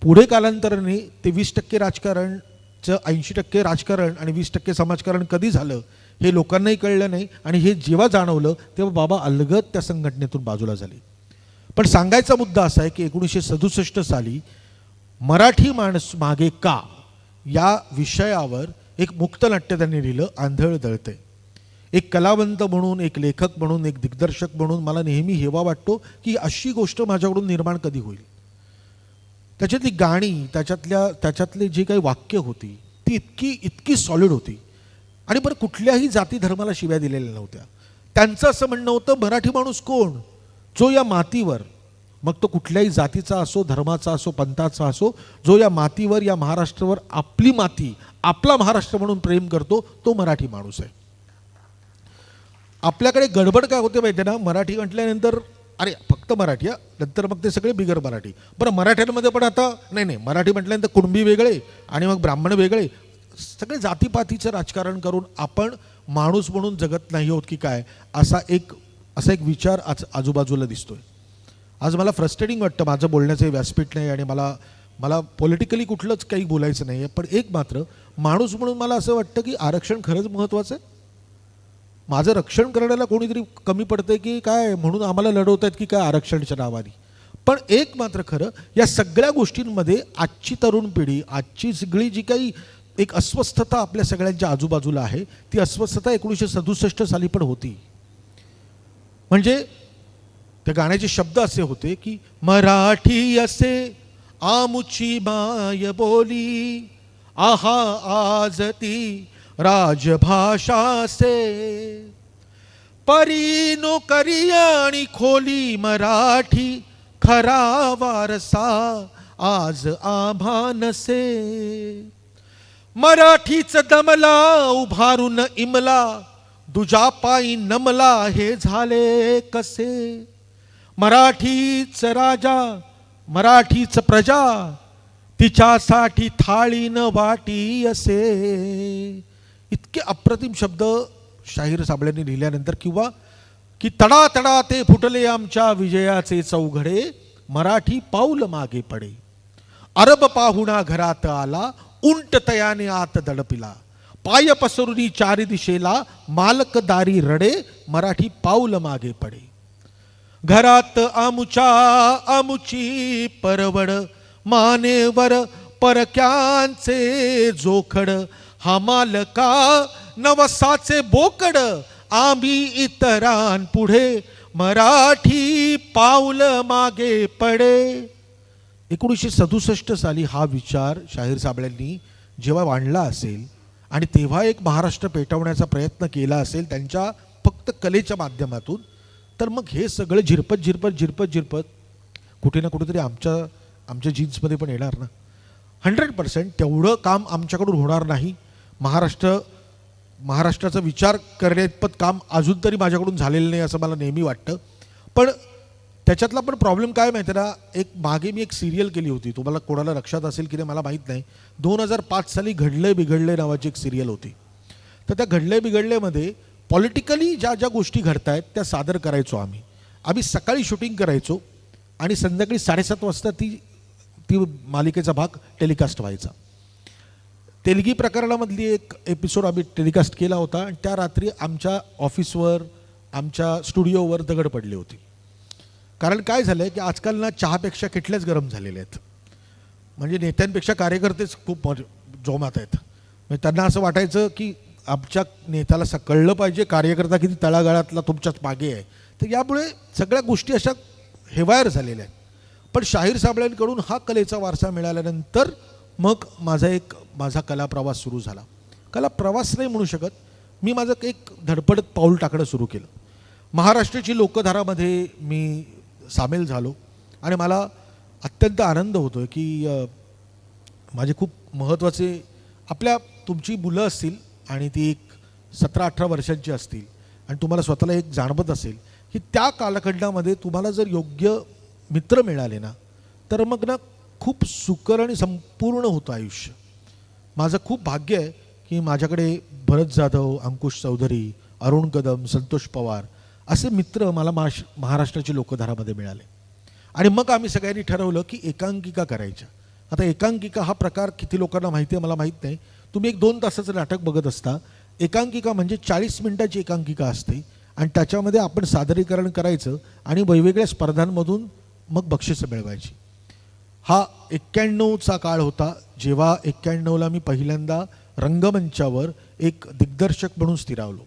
पुढे कालांतराने ते 20% राजकारणचं 80% राजकारण आणि 20% समाजकारण कधी झालं हे लोकांनाही कळलं नाही. आणि हे जेव्हा जाणवलं तेव्हा बाबा अलगद त्या संघटनेतून बाजूला झाले. पण सांगायचा मुद्दा असा आहे की 1967 साली मराठी माणूस मागे का या विषयावर एक मुक्तनाट्य त्यांनी लिहिलं, आंधळ दळते. एक कलावंत म्हणून, एक लेखक म्हणून, एक दिग्दर्शक म्हणून मला नेहमी हेवा वाटतो की अशी गोष्ट माझ्याकडून निर्माण कधी होईल. त्याच्यातली गाणी, त्याच्यातले जे काही वाक्य होती ती इतकी सॉलिड होती. आणि बरं, कुठल्याही जाती धर्माला शिव्या दिलेल्या नव्हत्या. त्यांचं असं म्हणणं होतं, मराठी माणूस कोण? जो या मातीवर, मग तो कुठल्याही जातीचा असो, धर्माचा असो, पंथाचा असो, जो या मातीवर, या महाराष्ट्रावर आपली माती, आपला महाराष्ट्र म्हणून प्रेम करतो, तो मराठी माणूस आहे. आपल्याकडे गडबड काय होते माहिती आहे ना, मराठी म्हटल्यानंतर अरे फक्त मराठी, नंतर मग ते सगळे बिगर मराठी. बरं, मराठ्यांमध्ये पण आता नाही, मराठी म्हटल्यानंतर कुणबी वेगळे आणि मग ब्राह्मण वेगळे, सगळे जातीपातीचं राजकारण करून आपण माणूस म्हणून जगत नाही होत की काय, असा एक विचार आज आजूबाजूला दिसतोय. आज मला फ्रस्ट्रेटिंग वाटतं, माझं बोलण्याचं व्यासपीठ नाही आणि मला पॉलिटिकली कुठलंच काही बोलायचं नाही आहे. पण एक मात्र माणूस म्हणून मला असं वाटतं की आरक्षण खरंच महत्त्वाचं आहे. माझं रक्षण करण्याला कोणीतरी कमी पडतंय की काय म्हणून आम्हाला लढवत आहेत की काय आरक्षणाच्या नावाने. पण एक मात्र खरं, या सगळ्या गोष्टींमध्ये आजची तरुण पिढी, आजची सगळी जी काही एक अस्वस्थता आपल्या सगळ्यांच्या आजूबाजूला आहे, ती अस्वस्थता 1967 साली पण होती. म्हणजे त्या गाण्याचे शब्द असे होते की मराठी असे आमुची माय बोली, आहा आज ती राजभाषा से, परी नोकरी आणि खोली मराठी खरा वारसा आज आम्हा नसे. मराठीच दमला उभारून इमला दुजा पायी नमला हे झाले कसे. मराठीच राजा मराठीच प्रजा तिच्यासाठी थाळी न वाटी असे. इतके अप्रतिम शब्द शाहीर साबळेंनी लिहिल्यानंतर किंवा की तडा तडा ते फुटले आमच्या विजयाचे चौघडे मराठी पाऊल मागे पडे. अरब पाहुणा घरात आला उंट तयाने आत दडपिला पाय पसरुनी चारी दिशेला मालकदारी रडे मराठी पाऊल मागे पडे. घरात आमुच्या आमुची परवड मानेवर परक्यांचे जोखड हा मालका नवसाचे बोकड आम्ही इतरांपुढे मराठी पाऊल मागे पडे. 1967 साली हा विचार शाहीर साबळेंनी जेव्हा मांडला असेल आणि तेव्हा एक महाराष्ट्र पेटवण्याचा प्रयत्न केला असेल त्यांच्या फक्त कलेच्या माध्यमातून, तर मग हे सगळं झिरपत झिरपत झिरपत झिरपत कुठे ना कुठेतरी आमच्या जीन्समध्ये पण येणार ना. 100% तेवढं काम आमच्याकडून होणार नाही. महाराष्ट्राचा विचार करण्याइतपत काम अजून तरी माझ्याकडून झालेलं नाही असं मला नेहमी वाटतं. पण त्याच्यातला पण प्रॉब्लेम काय माहिती ना, मागे मी एक सिरियल केली होती, तुम्हाला कोणाला लक्षात असेल की नाही मला माहीत नाही. 2005 साली घडले बिघडले नावाची एक सिरियल होती. तर त्या घडले बिघडलेमध्ये पॉलिटिकली ज्या ज्या गोष्टी घडत आहेत त्या सादर करायचो आम्ही सकाळी शूटिंग करायचो आणि संध्याकाळी 7:30 वाजता ती मालिकेचा भाग टेलिकास्ट व्हायचा. तेलगी प्रकरणामधली एक एपिसोड आम्ही टेलिकास्ट केला होता आणि त्या रात्री आमच्या ऑफिसवर आमच्या स्टुडिओवर दगड पडले होते. कारण काय झालं आहे की आजकाल ना चहापेक्षा किटल्याच गरम झालेले आहेत. म्हणजे नेत्यांपेक्षा कार्यकर्तेच खूप जोमात आहेत. म्हणजे त्यांना असं वाटायचं की आमच्या नेत्याला कळलं पाहिजे कार्यकर्ता किती तळागाळातला तुमच्याच मागे आहे. तर यामुळे सगळ्या गोष्टी अशा हेवायर झालेल्या आहेत. पण शाहीर साबळेंकडून हा कलेचा वारसा मिळाल्यानंतर मग माझा कला प्रवास सुरू झाला. कला प्रवास नाही म्हणू शकत, मी माझं एक धडपडत पाऊल टाकणं सुरू केलं. महाराष्ट्राची लोकधारामध्ये मी सामील झालो आणि मला अत्यंत आनंद होतो की माझे खूप महत्त्वाचे तुमची मुलं असतील आणि ती एक 17-18 वर्षांची असतील आणि तुम्हाला स्वतःला एक जाणवत असेल की त्या कालखंडामध्ये तुम्हाला जर योग्य मित्र मिळाले ना तर मग ना खूप सुकर आणि संपूर्ण होतं आयुष्य. माझं खूप भाग्य आहे की माझ्याकडे भरत जाधव, अंकुश चौधरी, अरुण कदम, संतोष पवार असे मित्र मला महाराष्ट्राची लोकधारामध्ये मिळाले. आणि मग आम्ही सगळ्यांनी ठरवलं की एकांकिका करायच्या. आता एकांकिका हा प्रकार किती लोकांना माहिती आहे मला माहीत नाही. तुम्ही 1-2 तासाचं नाटक बघत असता. एकांकिका म्हणजे 40 मिनिटाची एकांकिका असते आणि त्याच्यामध्ये आपण सादरीकरण करायचं आणि वेगवेगळ्या स्पर्धांमधून मग बक्षिसं मिळवायची. हा 91चा काळ होता जेव्हा 91ला मी पहिल्यांदा रंगमंचावर एक दिग्दर्शक म्हणून स्थिरावलो.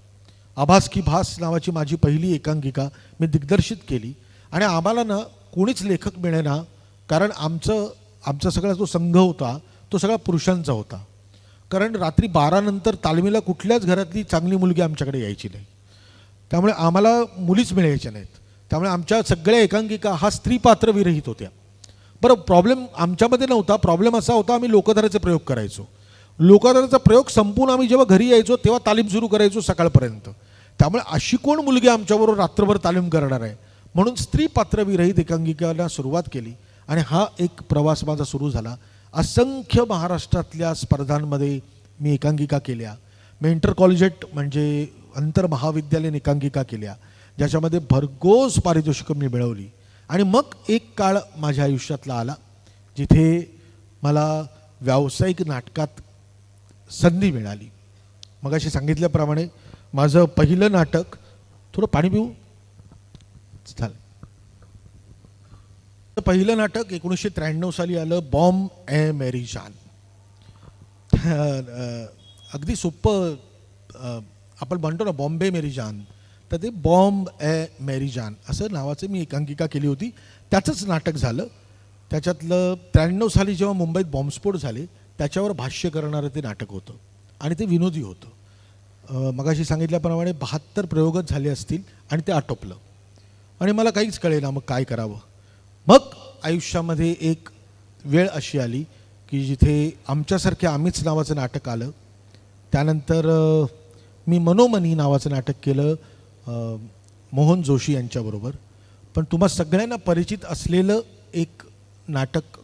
आभास की भास नावाची माझी पहिली एकांकिका मी दिग्दर्शित केली आणि आम्हाला ना कोणीच लेखक मिळेना, कारण आमचा सगळा जो संघ होता तो सगळा पुरुषांचा होता. कारण रात्री 12 नंतर तालमीला कुठल्याच घरातली चांगली मुलगी आमच्याकडे यायची नाही, त्यामुळे आम्हाला मुलीच मिळायच्या नाहीत. त्यामुळे आमच्या सगळ्या एकांकिका हा स्त्रीपात्र विरहित होत्या. बरं, प्रॉब्लेम आमच्यामध्ये नव्हता. प्रॉब्लेम असा होता आम्ही लोकधाराचे प्रयोग करायचो. लोकधाराचा प्रयोग संपून आम्ही जेव्हा घरी यायचो तेव्हा तालीम सुरू करायचो सकाळपर्यंत. त्यामुळे अशी कोण मुलगी आमच्याबरोबर रात्रभर तालीम करणार आहे, म्हणून स्त्रीपात्र विरहित एकांकिकाला सुरुवात केली आणि हा एक प्रवास माझा सुरू झाला. असंख्य महाराष्ट्रातल्या स्पर्धांमध्ये मी एकांकिका केल्या. मी इंटर कॉलेजिएट म्हणजे आंतर महाविद्यालयीन एकांकिका केल्या ज्याच्यामध्ये भरघोस पारितोषिकं मी मिळवली. आणि मग एक काळ माझ्या आयुष्यातला आला जिथे मला व्यावसायिक नाटकात संधी मिळाली. मगाशी सांगितल्याप्रमाणे माझं पहिलं नाटक, थोडं पाणी पिऊ चालेल, पहिलं नाटक 1993 साली आलं, बॉम्ब ए मेरी जान. अगदी सोपं आपण म्हणतो ना बॉम्बे मेरी जान, तर ते बॉम्ब ए मेरी जान असं नावाचं मी एकांकिका केली होती. त्याचंच नाटक झालं. त्याच्यातलं 93 साली जेव्हा मुंबईत बॉम्बस्फोट झाले त्याच्यावर भाष्य करणारं ते नाटक होतं आणि ते विनोदी होतं. मगाशी सांगितल्याप्रमाणे 72 प्रयोगच झाले असतील आणि ते आटोपलं आणि मला काहीच कळेना मग काय करावं. मग आयुष्यामध्ये एक वेळ अशी आली की जिथे आमच्यासारखे आम्हीच नावाचं नाटक आलं. त्यानंतर मी मनोमनी नावाचं नाटक केलं मोहन जोशी यांच्याबरोबर. पण तुम्हा सगळ्यांना परिचित असलेलं एक नाटक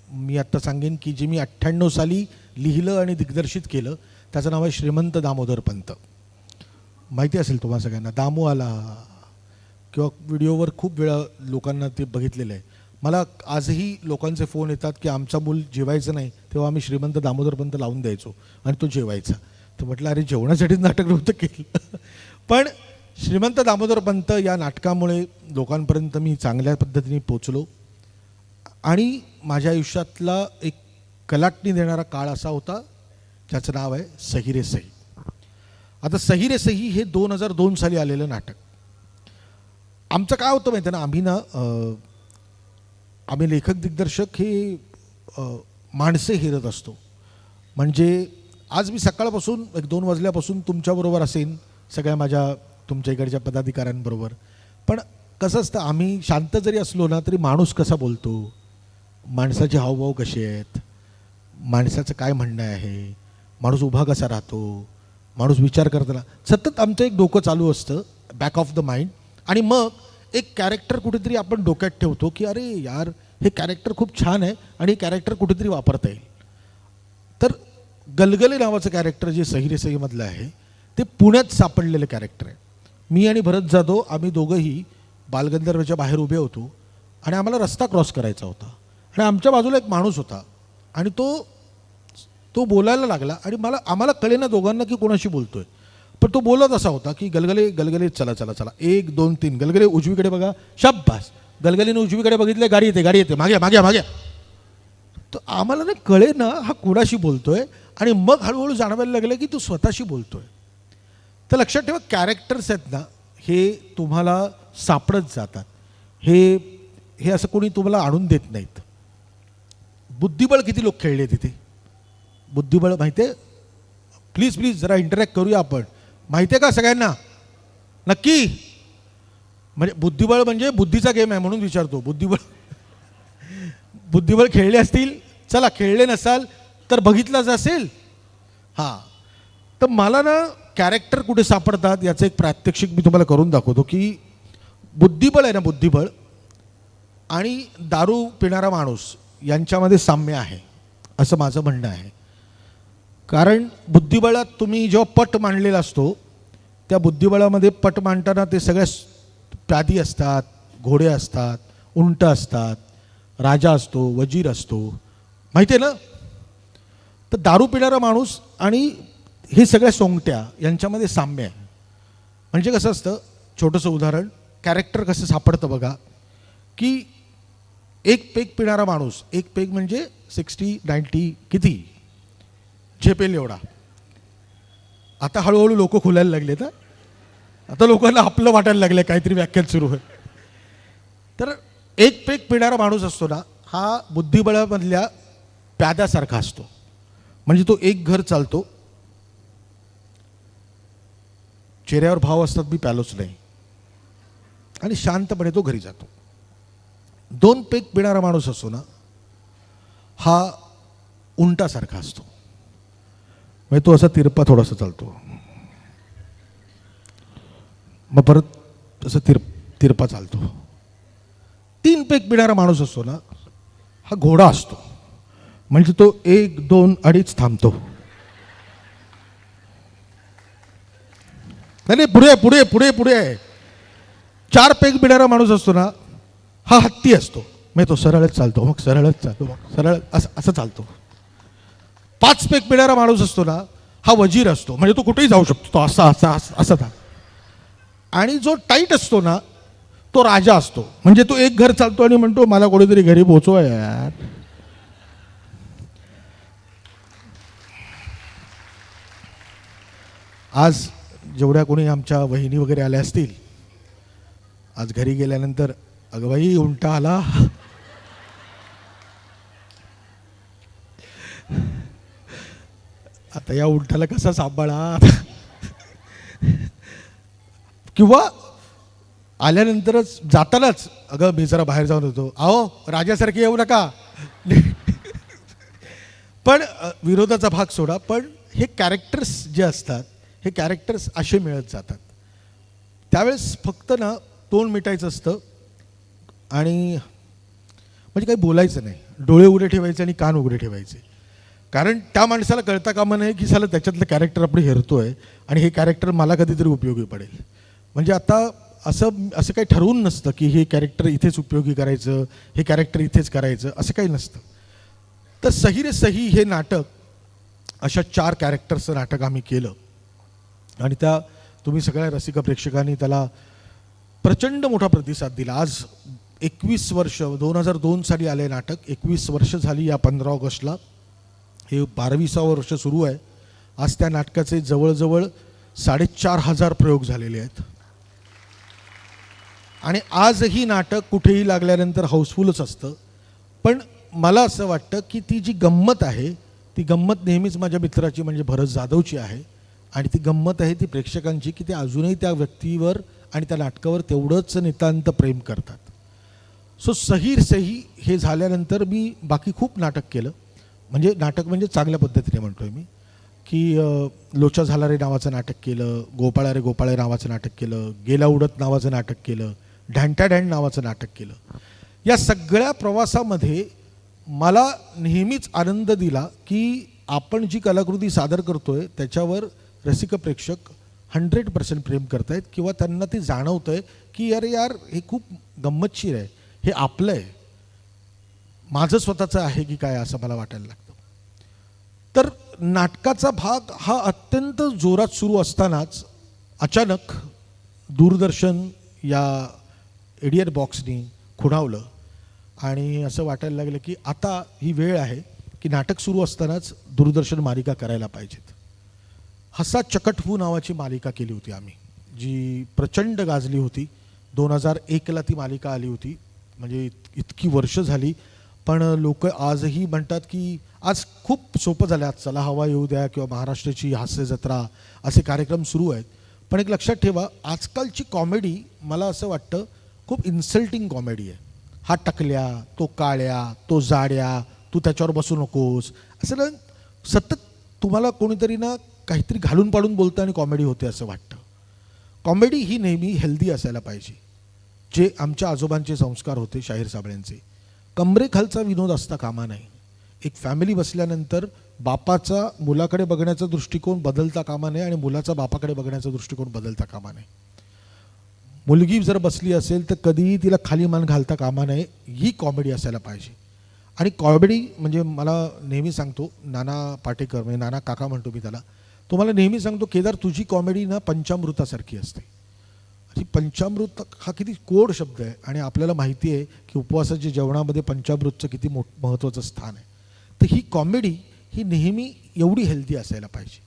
मी आत्ता सांगेन की जे मी 98 साली लिहिलं आणि दिग्दर्शित केलं. त्याचं नाव आहे श्रीमंत दामोदर पंत. माहिती असेल तुम्हा सगळ्यांना. दामू आला किंवा व्हिडिओवर खूप वेळा लोकांना ते बघितलेलं आहे. मला आजही लोकांचे फोन येतात की आमचा मूल जेवायचं नाही तेव्हा आम्ही श्रीमंत दामोदर पंत लावून द्यायचो आणि तो जेवायचा. तर म्हटलं अरे जेवणासाठीच नाटक नव्हतं केलं. पण श्रीमंत दामोदर पंत या नाटकामुळे लोकांपर्यंत मी चांगल्या पद्धतीने पोचलो आणि माझ्या आयुष्यातला एक कलाटणी देणारा काळ असा होता ज्याचं नाव आहे सही रे सही. आता सही रे सही हे 2002 साली आलेलं नाटक. आमचं काय होतं माहिती आहे ना, आम्ही लेखक दिग्दर्शक हे माणसे हेरत असतो. म्हणजे आज मी सकाळपासून 1-2 वाजल्यापासून तुमच्याबरोबर असेन सगळ्या माझ्या तुमच्या इकडच्या पदाधिकाऱ्यांबरोबर. पण कसं असतं आम्ही शांत जरी असलो ना तरी माणूस कसा बोलतो, माणसाचे हावभाव कसे आहेत, माणसाचं काय म्हणणं आहे, माणूस उभा कसा राहतो, माणूस विचार करताना सतत आमचं एक डोकं चालू असतं बॅक ऑफ द माइंड. आणि मग एक कॅरेक्टर कुठेतरी आपण डोक्यात ठेवतो की अरे यार हे कॅरेक्टर खूप छान आहे आणि हे कॅरेक्टर कुठेतरी वापरता येईल. तर गलगले नावाचं कॅरेक्टर जे सही रे सहीमधलं आहे ते पुण्यात सापडलेलं कॅरेक्टर आहे. मी आणि भरत जाधव आम्ही दोघंही बालगंधर्वच्या बाहेर उभे होतो आणि आम्हाला रस्ता क्रॉस करायचा होता आणि आमच्या बाजूला एक माणूस होता आणि तो बोलायला लागला आणि आम्हाला कळेना दोघांना की कोणाशी बोलतोय. पण तो बोलत असा होता की गलगले गलगले चला चला चला 1 2 3 गलगले उजवीकडे बघा शाब्बास. गलगलीने उजवीकडे बघितले गाडी येते मागे मागे मागे. तर आम्हाला ना कळेना हा कोणाशी बोलतोय आणि मग हळूहळू जाणवायला लागलं की तो स्वतःशी बोलतोय. तर लक्षात ठेवा कॅरेक्टर्स आहेत ना हे तुम्हाला सापडत जातात. हे असं कोणी तुम्हाला आणून देत नाहीत. बुद्धिबळ किती लोक खेळले तिथे. बुद्धिबळ माहिती आहे. प्लीज जरा इंटरॅक्ट करूया आपण. माहिती आहे का सगळ्यांना नक्की. म्हणजे बुद्धिबळ म्हणजे बुद्धीचा गेम आहे म्हणून विचारतो. बुद्धिबळ खेळले असतील चला, खेळले नसाल तर बघितलंच असेल. हां तर मला ना कॅरेक्टर कुठे सापडतात याचं एक प्रात्यक्षिक मी तुम्हाला करून दाखवतो की बुद्धिबळ आहे ना, बुद्धिबळ आणि दारू पिणारा माणूस यांच्यामध्ये साम्य आहे असं माझं म्हणणं आहे. कारण बुद्धिबळात तुम्ही जेव्हा पट मांडलेला असतो त्या बुद्धिबळामध्ये पट मांडताना ते सगळ्या प्यादी असतात, घोडे असतात, उंट असतात, राजा असतो, वजीर असतो, माहिती आहे ना. तर दारू पिणारा माणूस आणि हे सगळ्या सोंगट्या यांच्यामध्ये साम्य आहे. म्हणजे कसं असतं, छोटंसं उदाहरण, कॅरेक्टर कसं सापडतं बघा की एक पेग पिणारा माणूस, एक पेग म्हणजे 60-90 किती झेपेल एवढा. आता हळूहळू लोक खुलायला लागले तर आता लोकांना आपलं वाटायला लागलं काहीतरी व्याख्यान सुरू आहे. तर एक पेग पिणारा माणूस असतो ना हा बुद्धिबळामधल्या प्याद्यासारखा असतो. म्हणजे तो एक घर चालतो, चेहऱ्यावर भाव असतात मी प्यालोच नाही आणि शांतपणे तो घरी जातो. 2 पेग पिणारा माणूस असतो ना हा उंटासारखा असतो. म्हणजे तो असा तिरपा थोडासा चालतो, मग परत असं तिरपा चालतो. 3 पेग पिणारा माणूस असतो ना हा घोडा असतो. म्हणजे तो 1 2 अडीच थांबतो. नाही पुढे पुढे पुढे पुढे आहे. 4 पेग पिणारा माणूस असतो ना हा हत्ती असतो. म्हणजे तो सरळच चालतो, मग सरळच चालतो, मग सरळ असं चालतो. 5 पेग पिणारा माणूस असतो ना हा वजीर असतो. म्हणजे तो कुठेही जाऊ शकतो, तो असा असा असा था. आणि जो टाईट असतो ना तो राजा असतो. म्हणजे तो एक घर चालतो आणि म्हणतो मला कोणीतरी घरी पोहोचवा यार. आज जेवढ्या कोणी आमच्या वहिनी वगैरे आल्या असतील, आज घरी गेल्यानंतर अगं बाई उंटा आला, आता या उंटाला कसा सांभाळा. किंवा आल्यानंतरच जातानाच, अगं मी जरा बाहेर जाऊन होतो, अहो राजासारखे येऊ नका. पण विरोधाचा भाग सोडा, पण हे कॅरेक्टर्स जे असतात हे कॅरेक्टर्स असे मिळत जातात. त्यावेळेस फक्त ना तोंड मिटायचं असतं आणि म्हणजे काही बोलायचं नाही, डोळे उघडे ठेवायचे आणि कान उघडे ठेवायचे. कारण त्या माणसाला कळता कामा नये की साला त्याच्यातलं कॅरेक्टर आपण हेरतोय आणि हे कॅरेक्टर मला कधीतरी उपयोगी पडेल. म्हणजे आता असं काही ठरवून नसतं की हे कॅरेक्टर इथेच उपयोगी करायचं, हे कॅरेक्टर इथेच करायचं, असं काही नसतं. तर सही रे सही हे नाटक, अशा 4 कॅरेक्टर्सचं नाटक आम्ही केलं आणि त्या तुम्ही सगळ्या रसिक प्रेक्षकांनी त्याला प्रचंड मोठा प्रतिसाद दिला. आज 21 वर्ष, 2002 साली आले नाटक, 21 वर्ष झाली या 15 ऑगस्टला. हे 12वीसावं वर्ष सुरू आहे. आज त्या नाटकाचे जवळजवळ 4,500 प्रयोग झालेले आहेत आणि आजही नाटक कुठेही लागल्यानंतर हाऊसफुलच असतं. पण मला असं वाटतं की ती जी गंमत आहे ती गंमत नेहमीच माझ्या मित्राची म्हणजे भरत जाधवची आहे आणि ती गंमत आहे ती प्रेक्षकांची की ते अजूनही त्या व्यक्तीवर आणि त्या नाटकावर तेवढंच नितांत प्रेम करतात. सो सही सही हे झाल्यानंतर मी बाकी खूप नाटक केलं. म्हणजे नाटक म्हणजे चांगल्या पद्धतीने म्हणतो आहे मी की लोचा झाला रे नावाचं नाटक केलं, गोपाळा रे गोपाळे नावाचं नाटक केलं, गेला उडत नावाचं नाटक केलं, ढँटा ढँड नावाचं नाटक केलं. या सगळ्या प्रवासामध्ये मला नेहमीच आनंद दिला की आपण जी कलाकृती सादर करतोय त्याच्यावर रसिक प्रेक्षक 100% प्रेम करतायत किंवा त्यांना ते जाणवतं आहे की अरे यार हे खूप गंमतशीर आहे, हे आपलं आहे, माझं स्वतःचं आहे की काय, असं मला वाटायला लागतं. तर नाटकाचा भाग हा अत्यंत जोरात सुरू असतानाच अचानक दूरदर्शन या एडियट बॉक्सनी खुणावलं आणि असं वाटायला लागलं की आता ही वेळ आहे की नाटक सुरू असतानाच दूरदर्शन मालिका करायला पाहिजेत. हसा चकटफू नावाची मालिका केली होती आम्ही, जी प्रचंड गाजली होती. 2001ला ती मालिका आली होती. म्हणजे इतकी वर्ष झाली पण लोक आजही म्हणतात की आज खूप सोपं झालं आहे. आज चला हवा येऊ द्या किंवा महाराष्ट्राची हास्य जत्रा असे कार्यक्रम सुरू आहेत. पण एक लक्षात ठेवा, आजकालची कॉमेडी मला असं वाटतं खूप इन्सल्टिंग कॉमेडी आहे. हा टकल्या, तो काळ्या, तो जाड्या, तू त्याच्यावर बसू नकोस, असं ना सतत तुम्हाला कोणीतरी ना काहीतरी घालून पाडून बोलतं आणि कॉमेडी होते असं वाटतं. कॉमेडी ही नेहमी हेल्दी असायला पाहिजे. जे आमच्या आजोबांचे संस्कार होते शाहीर साबळेंचे, कमरेखालचा विनोद असता कामा नाही. एक फॅमिली बसल्यानंतर बापाचा मुलाकडे बघण्याचा दृष्टिकोन बदलता कामा नये आणि मुलाचा बापाकडे बघण्याचा दृष्टिकोन बदलता कामा नये. मुलगी जर बसली असेल तर कधीही तिला खाली मान घालता कामा नये. ही कॉमेडी असायला पाहिजे. आणि कॉमेडी म्हणजे मला नेहमी सांगतो, नाना पाटेकर म्हणजे नाना काका म्हणतो मी त्याला, तो मला नेहमी सांगतो, केदार तुझी कॉमेडी ना पंचामृतासारखी असते. ही पंचामृत हा किती कोड शब्द आहे आणि आपल्याला माहिती आहे की उपवासाच्या जेवणामध्ये पंचामृतचं किती महत्त्वाचं स्थान आहे. तर ही कॉमेडी ही नेहमी एवढी हेल्दी असायला पाहिजे.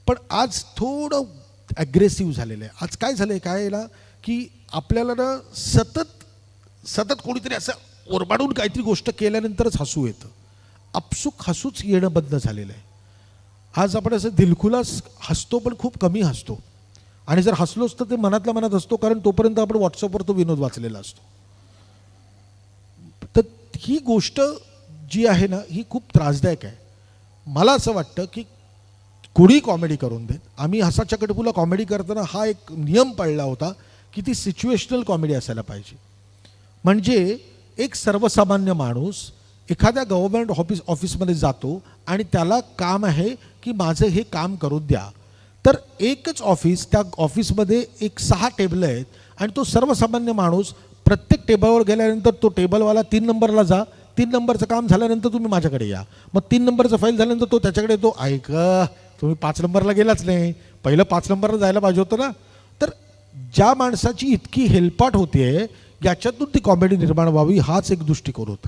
पण आज थोडं ॲग्रेसिव्ह झालेलं आहे. आज काय झालं आहे, काय ना की आपल्याला ना सतत कोणीतरी असं ओरबाडून काहीतरी गोष्ट केल्यानंतरच हसू येतं. आपसुक हसूच येणं बंद झालेलं आहे. आज आपण असं दिलखुलास हसतो पण खूप कमी हसतो आणि जर हसलोच तर ते मनातल्या मनात असतो, कारण तोपर्यंत आपण व्हॉट्सअपवर तो विनोद वाचलेला असतो. तर ही गोष्ट जी आहे ना ही खूप त्रासदायक आहे. मला असं वाटतं की कुणी कॉमेडी करून देत. आम्ही हसा चकटफूला कॉमेडी करताना हा एक नियम पाळला होता की ती सिच्युएशनल कॉमेडी असायला पाहिजे. म्हणजे एक सर्वसामान्य माणूस एखाद्या गव्हर्नमेंट ऑफिसमध्ये जातो आणि त्याला काम आहे की माझं हे काम करून द्या. तर एकच ऑफिस, त्या ऑफिसमध्ये एक 6 टेबल आहेत आणि तो सर्वसामान्य माणूस प्रत्येक टेबलवर गेल्यानंतर तो टेबलवाला 3 नंबरला जा, 3 नंबरचं काम झाल्यानंतर तुम्ही माझ्याकडे या, मग 3 नंबरचं फाईल झाल्यानंतर तो त्याच्याकडे येतो, ऐक तुम्ही 5 नंबरला गेलाच नाही, पहिलं 5 नंबरला जायला पाहिजे होतं ना. तर ज्या माणसाची इतकी हेलपाट होते याच्यातून ती कॉमेडी निर्माण व्हावी हाच एक दृष्टिकोन होता.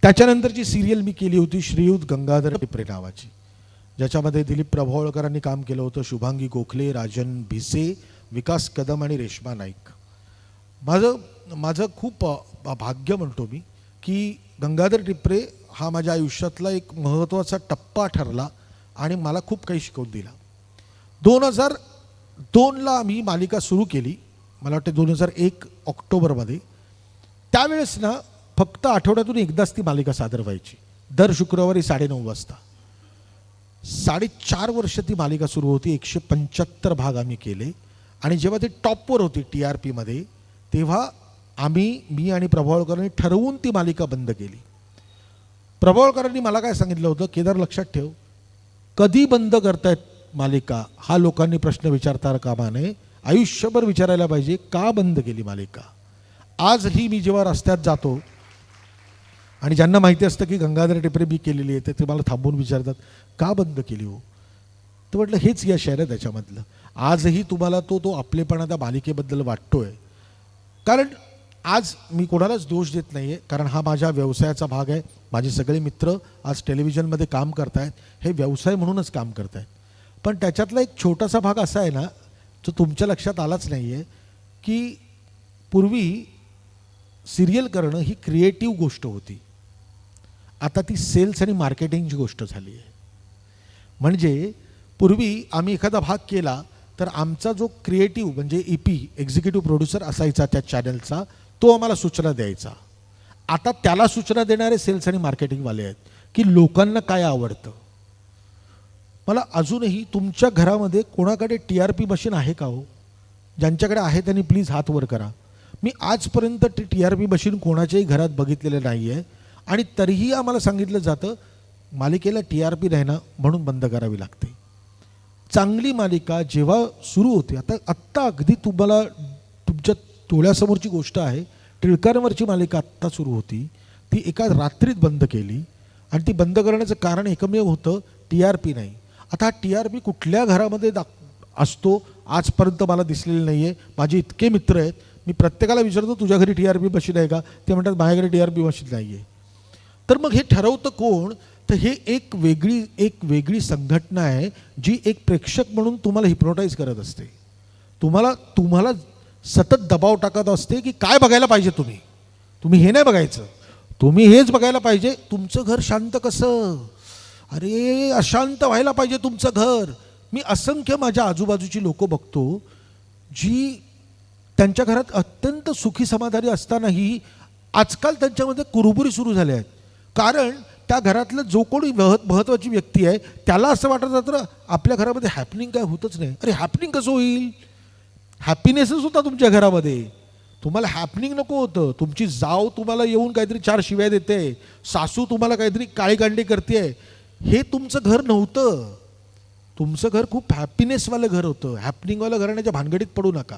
त्याच्यानंतरची सिरियल मी केली होती श्रीयुत गंगाधर टिपरे नावाची, ज्याच्यामध्ये दिलीप प्रभावळकरांनी काम केलं होतं, शुभांगी गोखले, राजन भिसे, विकास कदम आणि रेश्मा नाईक. माझं खूप भाग्य म्हणतो मी की गंगाधर टिपरे हा माझ्या आयुष्यातला एक महत्त्वाचा टप्पा ठरला आणि मला खूप काही शिकवून दिला. 2002ला आम्ही मालिका सुरू केली, मला वाटते 2001 ऑक्टोबरमध्ये. त्यावेळेस ना फक्त आठवड्यातून एकदाच ती मालिका सादर व्हायची, दर शुक्रवारी 9:30 वाजता. 4.5 वर्ष ती मालिका सुरू होती. 175 भाग आम्ही केले. आणि जेव्हा ती टॉपवर होती TRPमध्ये, तेव्हा मी आणि प्रभावळकरांनी ठरवून ती मालिका बंद केली. प्रभावळकरांनी मला काय सांगितलं होतं, केदार लक्षात ठेव, कधी बंद करतायत मालिका हा लोकांनी प्रश्न विचारता कामा नये, आयुष्यभर विचारायला पाहिजे का बंद केली मालिका. आजही मी जेव्हा रस्त्यात जातो आणि ज्यांना माहिती असतं की गंगाधर टिपरे मी केलेली आहे, ते मला थांबून विचारतात का बंद केली हो. तर म्हटलं हेच यश आहे त्याच्यामधलं. आजही तुम्हाला तो आपलेपणा त्या मालिकेबद्दल वाटतोय. कारण आज मी कोणालाच दोष देत नाही आहे, कारण हा माझ्या व्यवसायाचा भाग आहे. माझे सगळे मित्र आज टेलिव्हिजनमध्ये काम करत आहेत, हे व्यवसाय म्हणूनच काम करत आहेत. पण त्याच्यातला एक छोटासा भाग असा आहे ना, जो तुमच्या लक्षात आलाच नाही आहे, की पूर्वी सिरियल करणं ही क्रिएटिव्ह गोष्ट होती, आता ती सेल्स आणि मार्केटिंगची गोष्ट झाली आहे. म्हणजे पूर्वी आम्ही एखादा भाग केला तर आमचा जो क्रिएटिव्ह म्हणजे EP एक्झिक्युटिव्ह प्रोड्युसर असायचा त्या चॅनलचा, तो आम्हाला सूचना द्यायचा. आता त्याला सूचना देणारे सेल्स आणि मार्केटिंगवाले आहेत की लोकांना काय आवडतं. मला अजूनही तुमच्या घरामध्ये कोणाकडे TRP मशीन आहे का हो? ज्यांच्याकडे आहे त्यांनी प्लीज हात वर करा. मी आजपर्यंत TRP मशीन कोणाच्याही घरात बघितलेलं नाही आहे. आणि तरीही आम्हाला सांगितलं जातं मालिकेला TRP नाही ना म्हणून बंद करावी लागते. चांगली मालिका जेव्हा सुरू होते, आत्ता अगदी तुम्हाला तुमच्या डोळ्यासमोरची गोष्ट आहे, टिळकांवरची मालिका आत्ता सुरू होती, ती एका रात्रीत बंद केली. आणि ती बंद करण्याचं कारण एकमेव होतं TRP नाही. आता हा TRP कुठल्या घरामध्ये असतो आजपर्यंत मला दिसलेलं नाही आहे. माझे इतके मित्र आहेत, मी प्रत्येकाला विचारतो तुझ्या घरी TRP मशीन आहे का, ते म्हणतात माझ्याकडे TRP मशीन नाही आहे. तर मग हे ठरवतं कोण? तर हे एक वेगळी संघटना आहे जी एक प्रेक्षक म्हणून तुम्हाला हिप्नोटाईज करत असते, तुम्हाला सतत दबाव टाकत असते की काय बघायला पाहिजे तुम्ही हे नाही बघायचं, तुम्ही हेच बघायला पाहिजे. तुमचं घर शांत कसं, अरे अशांत व्हायला पाहिजे तुमचं घर. मी असंख्य माझ्या आजूबाजूची लोक बघतो जी त्यांच्या घरात अत्यंत सुखी समाधानी असतानाही आजकाल त्यांच्यामध्ये कुरबुरी सुरू झाल्या आहेत. कारण त्या घरातलं जो कोणी महत्त्वाची व्यक्ती आहे त्याला असं वाटत जातं आपल्या घरामध्ये हॅपनिंग काय होतच नाही. अरे हॅपनिंग कसं होईल? हॅपीनेसच होता तुमच्या घरामध्ये, तुम्हाला हॅपनिंग नको होतं. तुमची जाव तुम्हाला येऊन काहीतरी 4 शिव्या देते, सासू तुम्हाला काहीतरी काळीकांडी करते, हे तुमचं घर नव्हतं. तुमचं घर खूप हॅपीनेसवालं घर होतं. हॅपनिंगवालं घराण्याच्या भानगडीत पडू नका.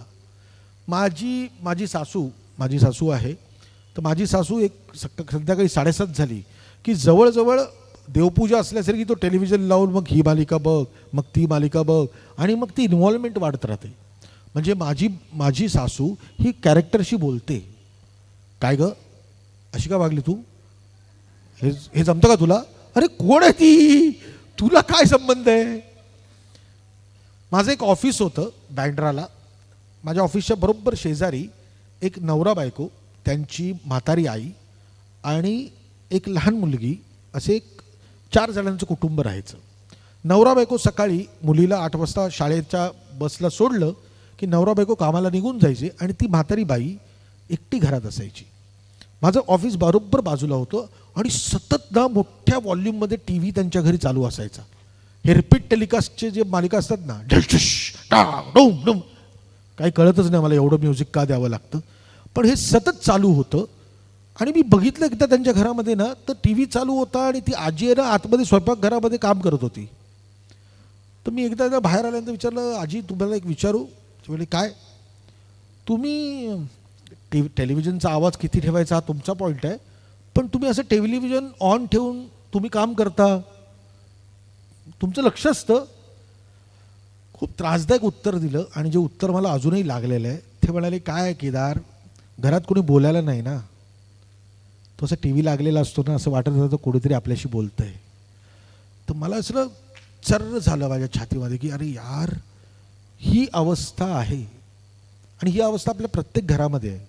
माझी सासू आहे, तर माझी सासू एक संध्याकाळी 7:30 झाली की जवळजवळ देवपूजा असल्यासारखी तो टेलिव्हिजन लावून मग ही मालिका बघ, मग ती मालिका बघ, आणि मग ती इन्व्हॉल्वमेंट वाढत राहते. म्हणजे माझी सासू ही कॅरेक्टरशी बोलते. काय ग अशी का वागली तू, हे जमतं का तुला? अरे कोण आहे ती, तुला काय संबंध आहे? माझं एक ऑफिस होतं बँड्राला. माझ्या ऑफिसच्या बरोबर शेजारी एक नवरा बायको, त्यांची म्हातारी आई आणि एक लहान मुलगी, असे 4 जणांचं कुटुंब राहायचं. नवरा बायको सकाळी मुलीला 8 वाजता शाळेच्या बसला सोडलं की नवरा बायको कामाला निघून जायचे आणि ती म्हातारी बाई एकटी घरात असायची. माझं ऑफिस बरोबर बाजूला होतं आणि सतत ना मोठ्या व्हॉल्यूममध्ये TV त्यांच्या घरी चालू असायचा. हे रिपीट टेलिकास्टचे जे मालिका असतात ना, काही कळतच नाही मला एवढं म्युझिक का द्यावं लागतं, पण हे सतत चालू होतं. आणि मी बघितलं एकदा त्यांच्या घरामध्ये ना, तर TV चालू होता आणि ती आजी आहे ना आतमध्ये स्वयंपाकघरामध्ये काम करत होती. तर मी एकदा बाहेर आल्यानंतर विचारलं, आजी तुम्हाला एक विचारू? म्हणजे काय? तुम्ही टेलिव्हिजनचा आवाज किती ठेवायचा हा तुमचा पॉईंट आहे, पण तुम्ही असं टेलिव्हिजन ऑन ठेवून तुम्ही काम करता, तुमचं लक्ष असतं? खूप त्रासदायक उत्तर दिलं. आणि जे उत्तर मला अजूनही लागलेलं आहे ते म्हणाले, काय केदार, घरात कोणी बोलायला नाही ना, तो असं TV लागलेला असतो ना, असं वाटत होतं कोणीतरी आपल्याशी बोलतं आहे. तर मला असं चर्र झालं माझ्या छातीमध्ये की अरे यार, ही अवस्था आहे. आणि ही अवस्था आपल्या प्रत्येक घरामध्ये आहे.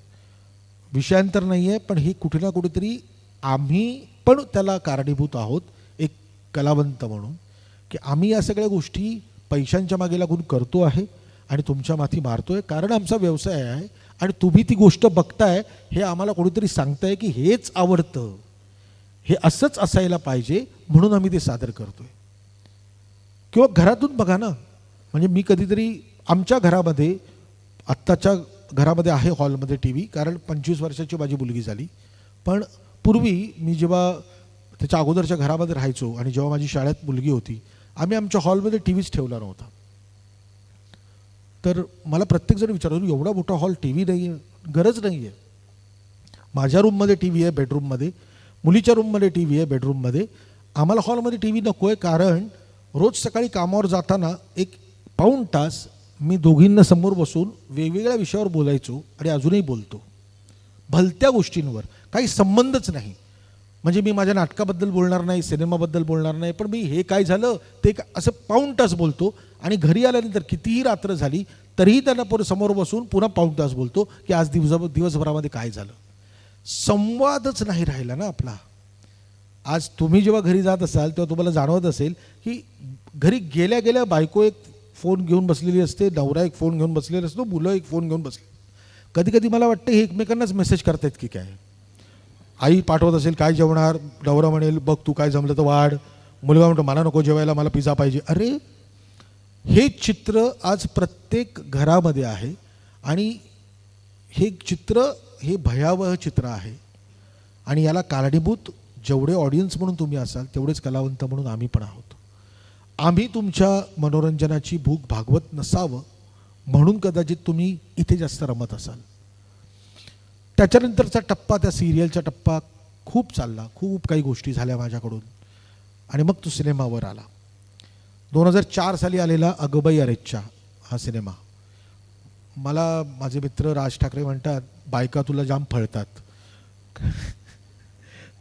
विषयांतर नाही आहे, पण ही कुठे ना कुठेतरी आम्ही पण त्याला कारणीभूत आहोत एक कलावंत म्हणून, की आम्ही या सगळ्या गोष्टी पैशांच्या मागे लागून करतो आहे आणि तुमच्या माथी मारतोय कारण आमचा व्यवसाय आहे आणि तुम्ही ती गोष्ट बघताय, हे आम्हाला कोणीतरी सांगताय की हेच आवडतं, हे असंच असायला पाहिजे म्हणून आम्ही ते सादर करतोय. किंवा घरातून बघा ना, म्हणजे मी कधीतरी आमच्या घरामध्ये, आत्ताच्या घरामध्ये आहे हॉलमध्ये टी व्ही, कारण 25 वर्षाची माझी मुलगी झाली. पण पूर्वी मी जेव्हा त्याच्या अगोदरच्या घरामध्ये राहायचो आणि जेव्हा माझी शाळेत मुलगी होती, आम्ही आमच्या हॉलमध्ये टी व्हीच ठेवला नव्हता. तर मला प्रत्येकजण विचारतो, एवढा मोठा हॉल, टी व्ही नाही आहे? गरज नाही आहे. माझ्या रूममध्ये टी व्ही आहे, बेडरूममध्ये, मुलीच्या रूममध्ये टी व्ही आहे, बेडरूममध्ये. आम्हाला हॉलमध्ये टी व्ही नको आहे, कारण रोज सकाळी कामावर जाताना एक पाऊण तास मी दोघींना समोर बसून वेगवेगळ्या विषयावर बोलायचो आणि अजूनही बोलतो, भलत्या गोष्टींवर, काही संबंधच नाही. म्हणजे मी माझ्या नाटकाबद्दल बोलणार नाही, सिनेमाबद्दल बोलणार नाही, पण मी हे काय झालं ते असं पाऊण तास बोलतो आणि घरी आल्यानंतर कितीही रात्र झाली तरीही त्यांना समोर बसून पुन्हा पाऊण तास बोलतो की आज दिवसभरामध्ये काय झालं. संवादच नाही राहिला ना आपला. आज तुम्ही जेव्हा घरी जात असाल तेव्हा तुम्हाला जाणवत असेल की घरी गेल्या गेल्या बायको एक फोन घेऊन बसलेली असते, नवरा एक फोन घेऊन बसलेला असतो, मुलं एक फोन घेऊन बसले. कधी कधी मला वाटतं हे एकमेकांनाच मेसेज करतायत की काय. आई पाठवत असेल काय जेवणार, नवरा म्हणेल बघ तू काय जमलं तर वाढ, मुलगा म्हणतो मला नको जेवायला, मला पिझ्झा पाहिजे. अरे हे चित्र आज प्रत्येक घरामध्ये आहे आणि हे चित्र हे भयावह चित्र आहे आणि याला कारणीभूत जेवढे ऑडियन्स म्हणून तुम्ही असाल तेवढेच कलावंत म्हणून आम्ही पण आहोत. आम्ही तुमच्या मनोरंजनाची भूक भागवत नसावं म्हणून कदाचित तुम्ही इथे जास्त रमत असाल. त्याच्यानंतरचा टप्पा, त्या सिरियलचा टप्पा खूप चालला, खूप काही गोष्टी झाल्या माझ्याकडून आणि मग तो सिनेमावर आला. 2004 साली आलेला अगबाई अरेच्चा हा सिनेमा. मला माझे मित्र राज ठाकरे म्हणतात बायका तुला जाम फळतात.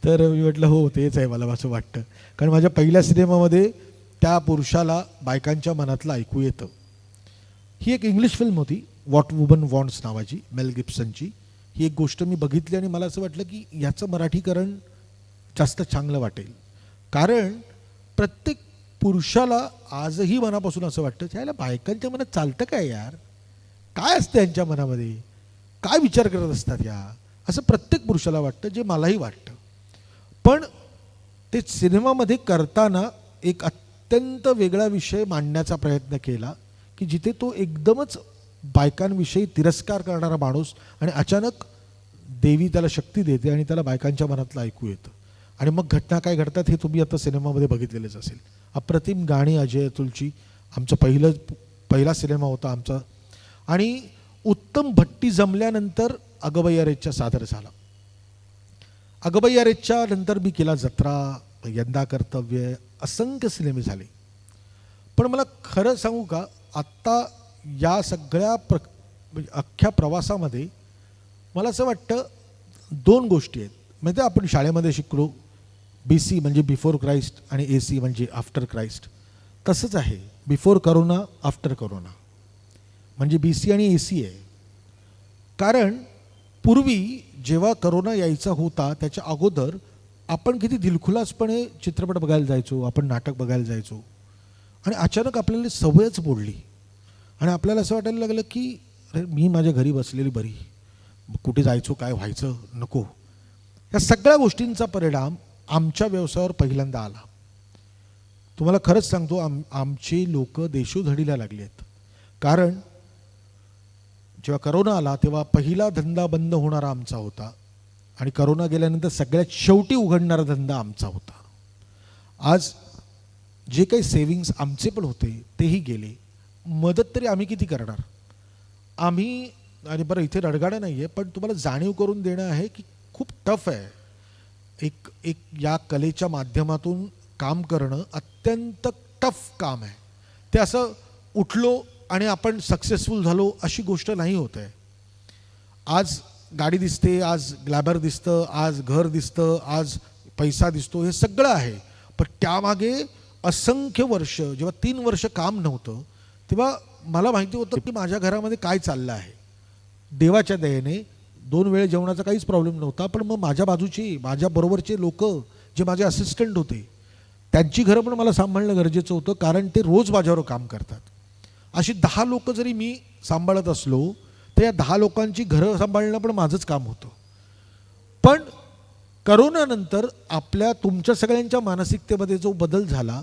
तर मी म्हटलं हो तेच आहे, मला असं वाटतं, कारण माझ्या पहिल्या सिनेमामध्ये त्या पुरुषाला बायकांच्या मनातलं ऐकू येतं. ही एक इंग्लिश फिल्म होती, व्हॉट वुमन वॉन्ट्स नावाची, मेल गिब्सनची. ही एक गोष्ट मी बघितली आणि मला असं वाटलं की याचं मराठीकरण जास्त चांगलं वाटेल, कारण प्रत्येक पुरुषाला आजही मनापासून असं वाटतं त्याला बायकांच्या मनात चालतं काय यार, काय असतं यांच्या मनामध्ये, काय विचार करत असतात या, असं प्रत्येक पुरुषाला वाटतं, जे मलाही वाटतं. पण ते सिनेमामध्ये करताना एक अत्यंत वेगळा विषय मांडण्याचा प्रयत्न केला की जिथे तो एकदमच बायकांविषयी तिरस्कार करणारा माणूस आणि अचानक देवी त्याला शक्ती देते आणि त्याला बायकांच्या मनातलं ऐकू येतं आणि मग घटना काय घडतात हे तुम्ही आता सिनेमामध्ये बघितलेलेच असेल. अप्रतिम गाणी अजय अतुलची. आमचं पहिला सिनेमा होता आमचा आणि उत्तम भट्टी जमल्यानंतर अगबाई अरेच्चा सादर झाला. अगबाई अरेच्च्या नंतर मी केला जत्रा, यंदा कर्तव्य, असंख्य सिनेमे झाले. पण मला खरं सांगू का, आत्ता या सगळ्या म्हणजे अख्ख्या प्रवासामध्ये मला असं वाटतं दोन गोष्टी आहेत. म्हणजे आपण शाळेमध्ये शिकलो, BC म्हणजे बिफोर क्राइस्ट आणि AC म्हणजे आफ्टर क्राइस्ट. तसंच आहे, बिफोर करोना, आफ्टर करोना, म्हणजे BC आणि AC आहे. कारण पूर्वी जेव्हा करोना यायचा होता त्याच्या अगोदर आपण किती दिलखुलासपणे चित्रपट बघायला जायचो, आपण नाटक बघायला जायचो आणि अचानक आपल्याला सवयच मोडली आणि आपल्याला असं वाटायला लागलं की अरे मी माझ्या घरी बसलेली बरी, कुठे जायचो, काय व्हायचं नको. या सगळ्या गोष्टींचा परिणाम आमच्या व्यवसायावर पहिल्यांदा आला. तुम्हाला खरंच सांगतो, आमचे लोक देशोधडीला लागले आहेत. कारण जेव्हा करोना आला तेव्हा पहिला धंदा बंद होणारा आमचा होता आणि करोना गेल्यानंतर सगळ्यात शेवटी उघडणारा धंदा आमचा होता. आज जे काही सेविंग्स आमचे पण होते तेही गेले. मदत तरी आम्ही किती करणार. आम्ही, आणि बरं इथे रडगाडं नाही आहे, पण तुम्हाला जाणीव करून देणं आहे की खूप टफ आहे. एक या कलेच्या माध्यमातून काम करणं अत्यंत टफ काम आहे. ते असं उठलो आणि आपण सक्सेसफुल झालो अशी गोष्ट नाही होत आहे. आज गाडी दिसते, आज ग्लॅबर दिसतं, आज घर दिसतं, आज पैसा दिसतो, हे सगळं आहे. पण त्यामागे असंख्य वर्ष, जेव्हा 3 वर्ष काम नव्हतं तेव्हा मला माहिती होतं की माझ्या घरामध्ये काय चाललं आहे. देवाच्या दयेने 2 वेळ जेवणाचा काहीच प्रॉब्लेम नव्हता. पण मग माझ्या बाजूचे, माझ्या बरोबरचे लोक जे माझे असिस्टंट होते त्यांची घरं पण मला सांभाळणं गरजेचं होतं, कारण ते रोज माझ्यावर काम करतात. अशी 10 लोकं जरी मी सांभाळत असलो तर या 10 लोकांची घरं सांभाळणं पण माझंच काम होतं. पण करोनानंतर आपल्या तुमच्या सगळ्यांच्या मानसिकतेमध्ये जो बदल झाला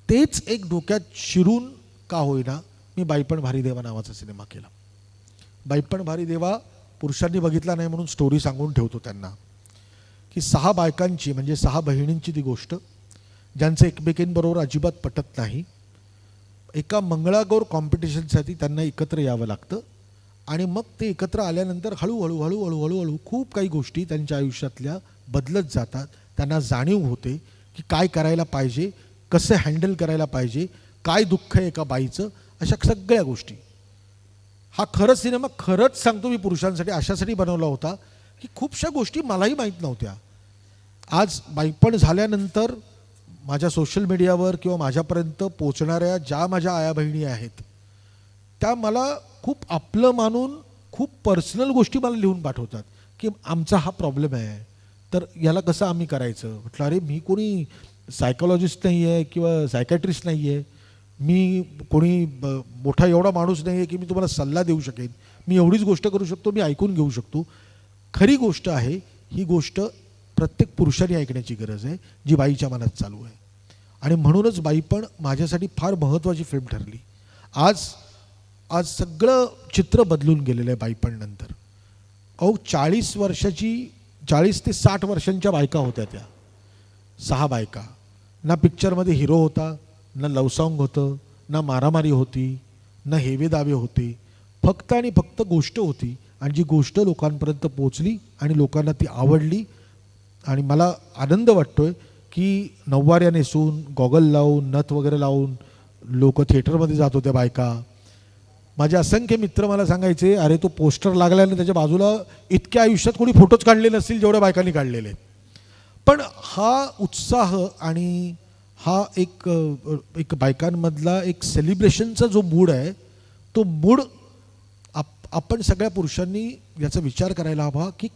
तेच एक डोक्यात शिरून का होईना मी बाईपण भारी देवा नावाचा सिनेमा केला. बाईपण भारी देवा पुरुषांनी बघितला नाही म्हणून स्टोरी सांगून ठेवतो त्यांना, की 6 बायकांची म्हणजे 6 बहिणींची ती गोष्ट, ज्यांचं एकमेकींबरोबर अजिबात पटत नाही. एका मंगळागौर कॉम्पिटिशनसाठी त्यांना एकत्र यावं लागतं आणि मग ते एकत्र आल्यानंतर हळूहळू हळूहळू हळूहळू खूप काही गोष्टी त्यांच्या आयुष्यातल्या बदलत जातात. त्यांना जाणीव होते की काय करायला पाहिजे, कसं हँडल करायला पाहिजे, काय दुःख आहे एका बाईचं, अशा सगळ्या गोष्टी. हा खरंच सिनेमा खरंच सांगतो मी पुरुषांसाठी अशासाठी बनवला होता की खूपशा गोष्टी मलाही माहीत नव्हत्या. आज बाईपण झाल्यानंतर माझ्या सोशल मीडियावर किंवा माझ्यापर्यंत पोचणाऱ्या ज्या माझ्या आया बहिणी आहेत त्या मला खूप आपलं मानून खूप पर्सनल गोष्टी मला लिहून पाठवतात की आमचा हा प्रॉब्लेम आहे, तर याला कसं आम्ही करायचं. म्हटलं अरे मी कोणी सायकोलॉजिस्ट नाही आहे किंवा सायकॅट्रिस्ट नाही आहे, मी कोणी मोठा एवढा माणूस नाही आहे की मी तुम्हाला सल्ला देऊ शकेन. मी एवढीच गोष्ट करू शकतो, मी ऐकून घेऊ शकतो. खरी गोष्ट आहे ही गोष्ट प्रत्येक पुरुषाने ऐकण्याची गरज आहे जी बाईच्या मनात चालू आहे. आणि म्हणूनच बाईपण माझ्यासाठी फार महत्त्वाची फिल्म ठरली. आज आज सगळं चित्र बदलून गेलेलं आहे बाईपण नंतर. 40 वर्षाची 40 ते 60 वर्षांच्या बायका होत्या त्या 6 बायका. ना पिक्चरमध्ये हिरो होता, ना लव सॉन्ग होतं, ना मारामारी होती, ना हेवे दावे होते. फक्त आणि फक्त गोष्ट होती आणि जी गोष्ट लोकांपर्यंत पोचली आणि लोकांना ती आवडली. आणि मला आनंद वाटतोय की नऊवाऱ्या नेसून गॉगल लावून नथ वगैरे लावून लोक थिएटरमध्ये जात होत्या बायका. माझे असंख्य मित्र मला सांगायचे अरे तो पोस्टर लागला आणि त्याच्या बाजूला इतक्या आयुष्यात कोणी फोटोच काढले नसतील जेवढ्या बायकांनी काढलेले. पण हा उत्साह आणि हा एक बायकांमधला एक सेलिब्रेशनचा जो मूड आहे तो मूड आपण सगळ्या पुरुषांनी याचा विचार करायला हवा की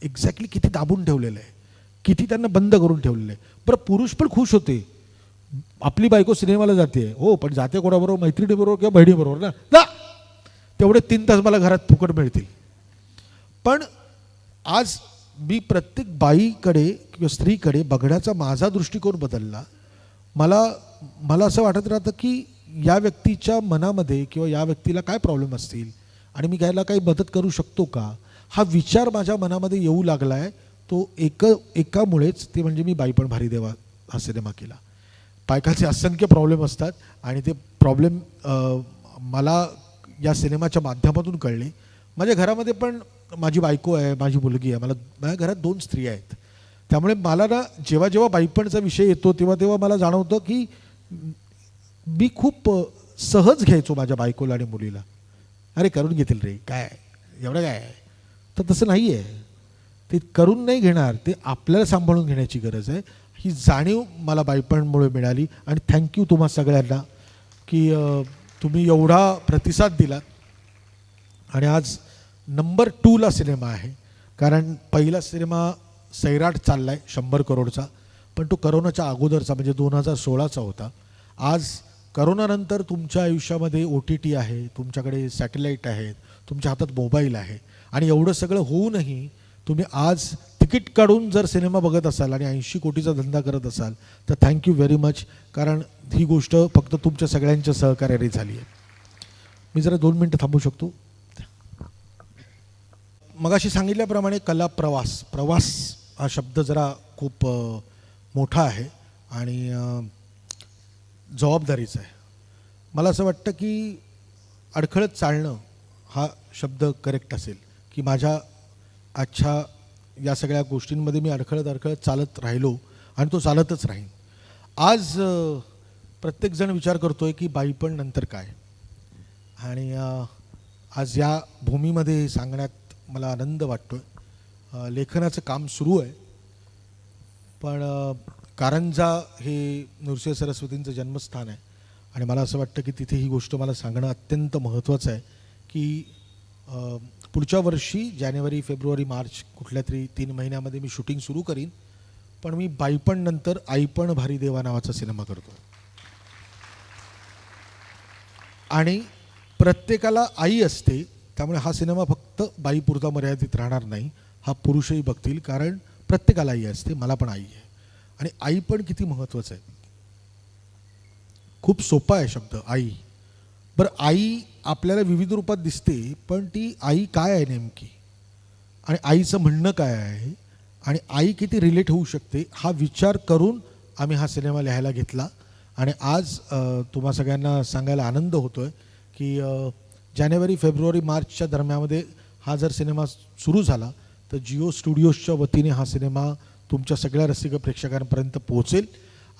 एक्झॅक्टली किती दाबून ठेवलेलं आहे, किती त्यांना बंद करून ठेवलेलं आहे. बरं पुरुष पण खुश होते, आपली बायको सिनेमाला जाते हो, पण जाते कोणाबरोबर, मैत्रिणीबरोबर किंवा बहिणीबरोबर ना, जा तेवढे 3 तास मला घरात फुकट मिळतील. पण आज मी प्रत्येक बाईकडे किंवा स्त्रीकडे बघण्याचा माझा दृष्टिकोन बदलला. मला असं वाटत राहतं की या व्यक्तीच्या मनामध्ये किंवा या व्यक्तीला काय प्रॉब्लेम असतील आणि मी घ्यायला काही मदत करू शकतो का, हा विचार माझ्या मनामध्ये येऊ लागला आहे. तो एकामुळेच, ते म्हणजे मी बाईपण भारी देवा हा सिनेमा केला. बायकाचे असंख्य प्रॉब्लेम असतात आणि ते प्रॉब्लेम मला या सिनेमाच्या माध्यमातून कळले. माझ्या घरामध्ये पण माझी बायको आहे, माझी मुलगी आहे, माझ्या घरात 2 स्त्रिया आहेत. त्यामुळे मला ना जेव्हा जेव्हा बाईपणचा विषय येतो तेव्हा मला जाणवतं की मी खूप सहज घ्यायचो माझ्या बायकोला आणि मुलीला. अरे करून घेतील रे, काय एवढं काय आहे. तर तसं नाही आहे, ते करून नाही घेणार, ते आपल्याला सांभाळून घेण्याची गरज आहे. ही जाणीव मला बाईपणमुळे मिळाली. आणि थँक्यू तुम्हा सगळ्यांना की तुम्ही एवढा प्रतिसाद दिलात. आणि आज नंबर 2ला सिनेमा आहे, कारण पहिला सिनेमा सैराट चालला आहे 100 करोडचा, पण तो करोनाच्या अगोदरचा म्हणजे 2016चा होता. आज करोनानंतर तुमच्या आयुष्यामध्ये OTT आहे, तुमच्याकडे सॅटेलाईट आहेत, तुमच्या हातात मोबाईल आहे आणि एवढं सगळं होऊनही तुम्ही आज तिकीट काढून जर सिनेमा बघत असाल आणि 80 कोटीचा धंदा करत असाल तर थँक्यू व्हेरी मच, कारण ही गोष्ट फक्त तुमच्या सगळ्यांच्या सहकार्याने झाली आहे. मी जरा 2 मिनटं थांबू शकतो. मगाशी सांगितल्याप्रमाणे कला प्रवास हा शब्द जरा खूप मोठा आहे आणि जबाबदारीचा आहे. मला असं वाटतं की अडखळत चालणं हा शब्द करेक्ट असेल, की माझ्या आजच्या या सगळ्या गोष्टींमध्ये मी अडखळत चालत राहिलो आणि तो चालतच राहीन. आज प्रत्येकजण विचार करतोय की बाईपण नंतर काय, आणि आज या भूमीमध्ये सांगण्यात मला आनंद वाटतोय. लेखनाचं काम सुरू आहे, पण कारंजा हे नृसिंह सरस्वतींचं जन्मस्थान आहे आणि मला असं वाटतं की तिथे ही गोष्ट मला सांगणं अत्यंत महत्त्वाचं आहे की पुढच्या वर्षी जानेवारी, फेब्रुवारी, मार्च कुठल्या तरी 3 महिन्यामध्ये मी शूटिंग सुरू करीन. पण मी बाईपण नंतर आईपण भारी देवा नावाचा सिनेमा करतो. आणि प्रत्येकाला आई असते, त्यामुळे हा सिनेमा फक्त बाईपुरता मर्यादित राहणार नाही. हा पुरुषही बघतील, कारण प्रत्येकाला आई असते. मला पण आई आहे. आणि आई पण किती महत्त्वाचं आहे. खूप सोपा आहे शब्द आई. बरं, आई आपल्याला विविध रूपात दिसते, पण ती आई काय आहे नेमकी, आणि आईचं म्हणणं काय आहे, आणि आई किती रिलेट होऊ शकते, हा विचार करून आम्ही हा सिनेमा लिहायला घेतला. आणि आज तुम्हा सगळ्यांना सांगायला आनंद होतो आहे की जानेवारी फेब्रुवारी मार्चच्या दरम्यामध्ये हा जर सिनेमा सुरू झाला तर जिओ स्टुडिओजच्या वतीने हा सिनेमा तुमच्या सगळ्या रसिक प्रेक्षकांपर्यंत पोहोचेल.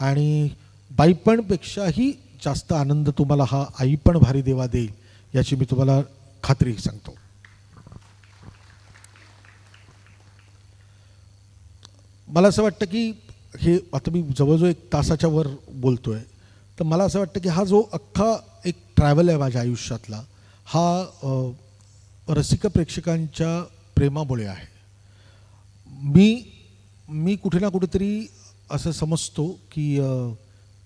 आणि बाईपणपेक्षाही जास्त आनंद तुम्हाला हा आई पण भारी देवा देईल, याची मी तुम्हाला खात्री सांगतो. मला असं वाटतं की हे आता मी जवळजवळ 1 तासाच्या वर बोलतो आहे, तर मला असं वाटतं की हा जो अख्खा एक ट्रॅव्हल आहे माझ्या आयुष्यातला, हा रसिक प्रेक्षकांच्या प्रेमामुळे आहे. मी कुठे ना कुठेतरी असं समजतो की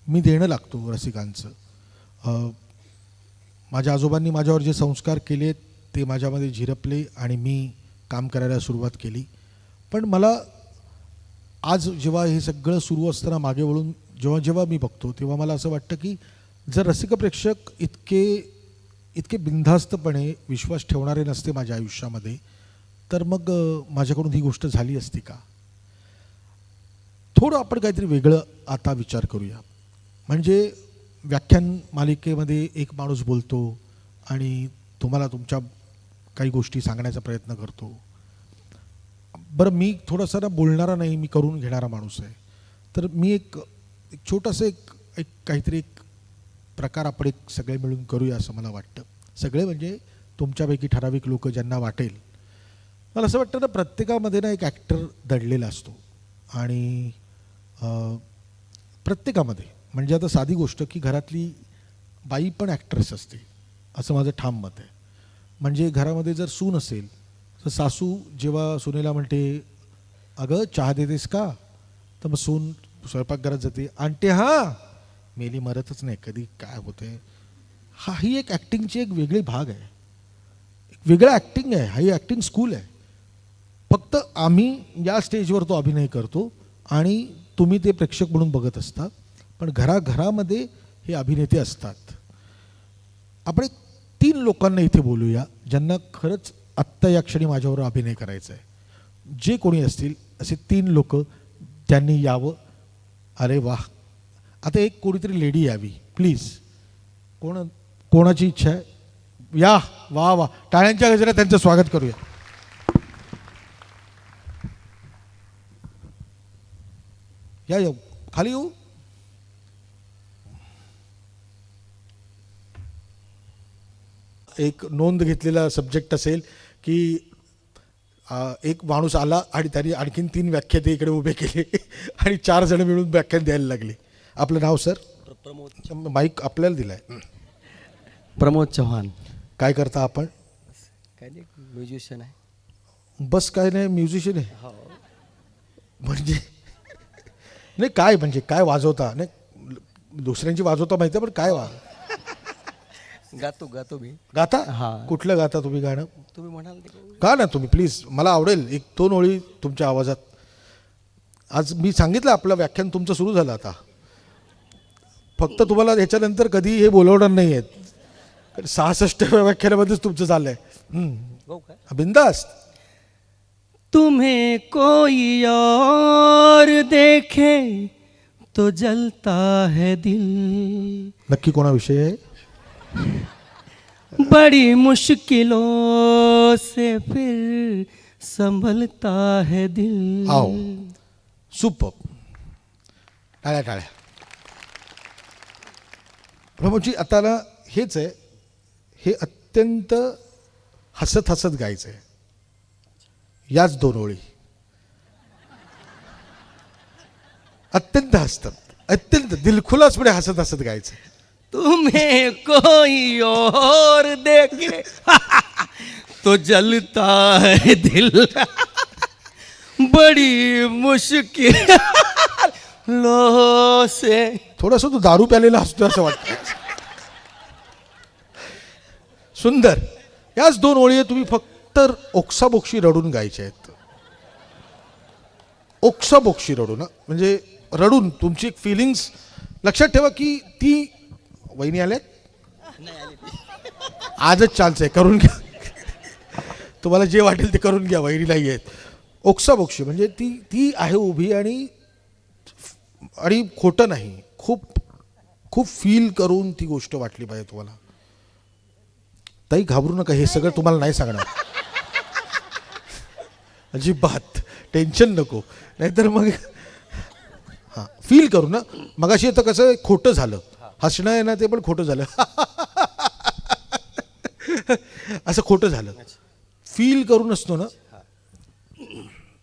मी देणं लागतो रसिकांचं. माझ्या आजोबांनी माझ्यावर जे संस्कार केले ते माझ्यामध्ये झिरपले आणि मी काम करायला सुरुवात केली. पण मला आज जेव्हा हे सगळं सुरू असताना मागे वळून जेव्हा मी बघतो, तेव्हा मला असं वाटतं की जर रसिक प्रेक्षक इतके बिनधास्तपणे विश्वास ठेवणारे नसते माझ्या आयुष्यामध्ये, तर मग माझ्याकडून ही गोष्ट झाली असती का. थोडं आपण काहीतरी वेगळं आता विचार करूया. म्हणजे व्याख्यान मालिकेमध्ये एक माणूस बोलतो आणि तुम्हाला तुमच्या काही गोष्टी सांगण्याचा प्रयत्न करतो. बरं, मी थोडासा ना बोलणारा नाही, मी करून घेणारा माणूस आहे. तर मी एक छोटंसं एक काहीतरी एक प्रकार आपण एक सगळे मिळून करूया असं मला वाटतं. सगळे म्हणजे तुमच्यापैकी ठराविक लोक ज्यांना वाटेल. मला असं वाटतं ना, प्रत्येकामध्ये ना एक ॲक्टर दडलेला असतो. आणि प्रत्येकामध्ये म्हणजे आता साधी गोष्ट की घरातली बाई पण ॲक्ट्रेस असते, असं माझं ठाम मत आहे. म्हणजे घरामध्ये जर सून असेल तर सासू जेव्हा सुनेला म्हणते अगं चहा देतेस का, तर मग सून स्वयंपाकघरात जाते, आणते हां, मेली मरतच नाही कधी, काय होते. ही एक ॲक्टिंगची एक वेगळी भाग आहे, एक वेगळं ॲक्टिंग आहे. ही ॲक्टिंग स्कूल आहे. फक्त आम्ही या स्टेजवर तो अभिनय करतो आणि तुम्ही ते प्रेक्षक म्हणून बघत असता, पण घराघरामध्ये हे अभिनेते असतात. आपण 3 लोकांना इथे बोलूया ज्यांना खरंच आत्ता या क्षणी माझ्यावर अभिनय करायचा आहे. जे कोणी असतील असे 3 लोक ज्यांनी यावं. अरे वा, आता एक कोणीतरी लेडी यावी प्लीज. कोणाची इच्छा आहे? या, वा वा, टाळ्यांच्या गजरात त्यांचं स्वागत करूया. या खाली येऊ. एक नोंद घेतलेला सब्जेक्ट असेल की एक माणूस आला आणि त्यांनी आणखीन 3 व्याख्याते इकडे उभे केले आणि 4 जण मिळून व्याख्यान द्यायला लागले. आपलं नाव सर? प्रमोद. माईक आपल्याला दिलाय. प्रमोद चव्हाण. काय करता आपण? काय नाही, म्युझिशियन आहे. बस काय नाही, म्युझिशियन आहे. हो. म्हणजे नाही काय, म्हणजे काय वाजवता? नाही दुसऱ्यांची वाजवता माहिती आहे, पण काय गातो मी. गाता? हां. कुठलं गाता तुम्ही गाणं? तुम्ही म्हणाल का ना तुम्ही प्लीज, मला आवडेल 1-2 ओळी तुमच्या आवाजात. आज मी सांगितलं आपलं व्याख्यान तुमचं सुरू झालं. आता फक्त तुम्हाला ह्याच्यानंतर कधी हे बोलवणार नाही आहेत. 66व्या व्याख्यानामध्येच तुमचं चाललंय. बिंदास्त. तुम्हें कोई और देखे तो जलता है दिल. नक्की कोणाविषयी आहे? बड़ी मुश्किलों से फिर संभलता है दिल. आओ, सुपर. टाळ्या टाळ्या. प्रमोदजी, आता ना हेच आहे, हे अत्यंत हसत हसत गायचं आहे. याच 2 ओळी अत्यंत हसतात, अत्यंत दिलखुलासपणे हसत हसत गायचं. तुम्हें कोई और देखे तो जलता है दिल. बड़ी मुश्किल लो से. थोडस तू दारू प्यालेला असतो असं वाटतं. सुंदर. याच 2 ओळी तुम्ही फक्त ओक्साबोक्षी रडून गायच्या आहेत. ओक्साबोक्षी रडून, म्हणजे रडून तुमची एक फिलिंग्स लक्षात ठेवा की ती. वहिनी आल्यात आजच चान्स आहे, करून घ्या. तुम्हाला जे वाटेल ते करून घ्या, वहिनी नाही आहेत. ओक्साबोक्षी म्हणजे ती ती आहे उभी आणि आणि खोटं नाही, खूप खूप फील करून ती गोष्ट वाटली पाहिजे तुम्हाला. ताई घाबरू नका, हे सगळं तुम्हाला नाही सांगणार. अजिबात टेन्शन नको, नाहीतर मग हां फील करू ना. मगाशी आता कसं खोटं झालं, हसणं आहे ना ते पण खोटं झालं. असं खोटं झालं. फील करून असतो ना,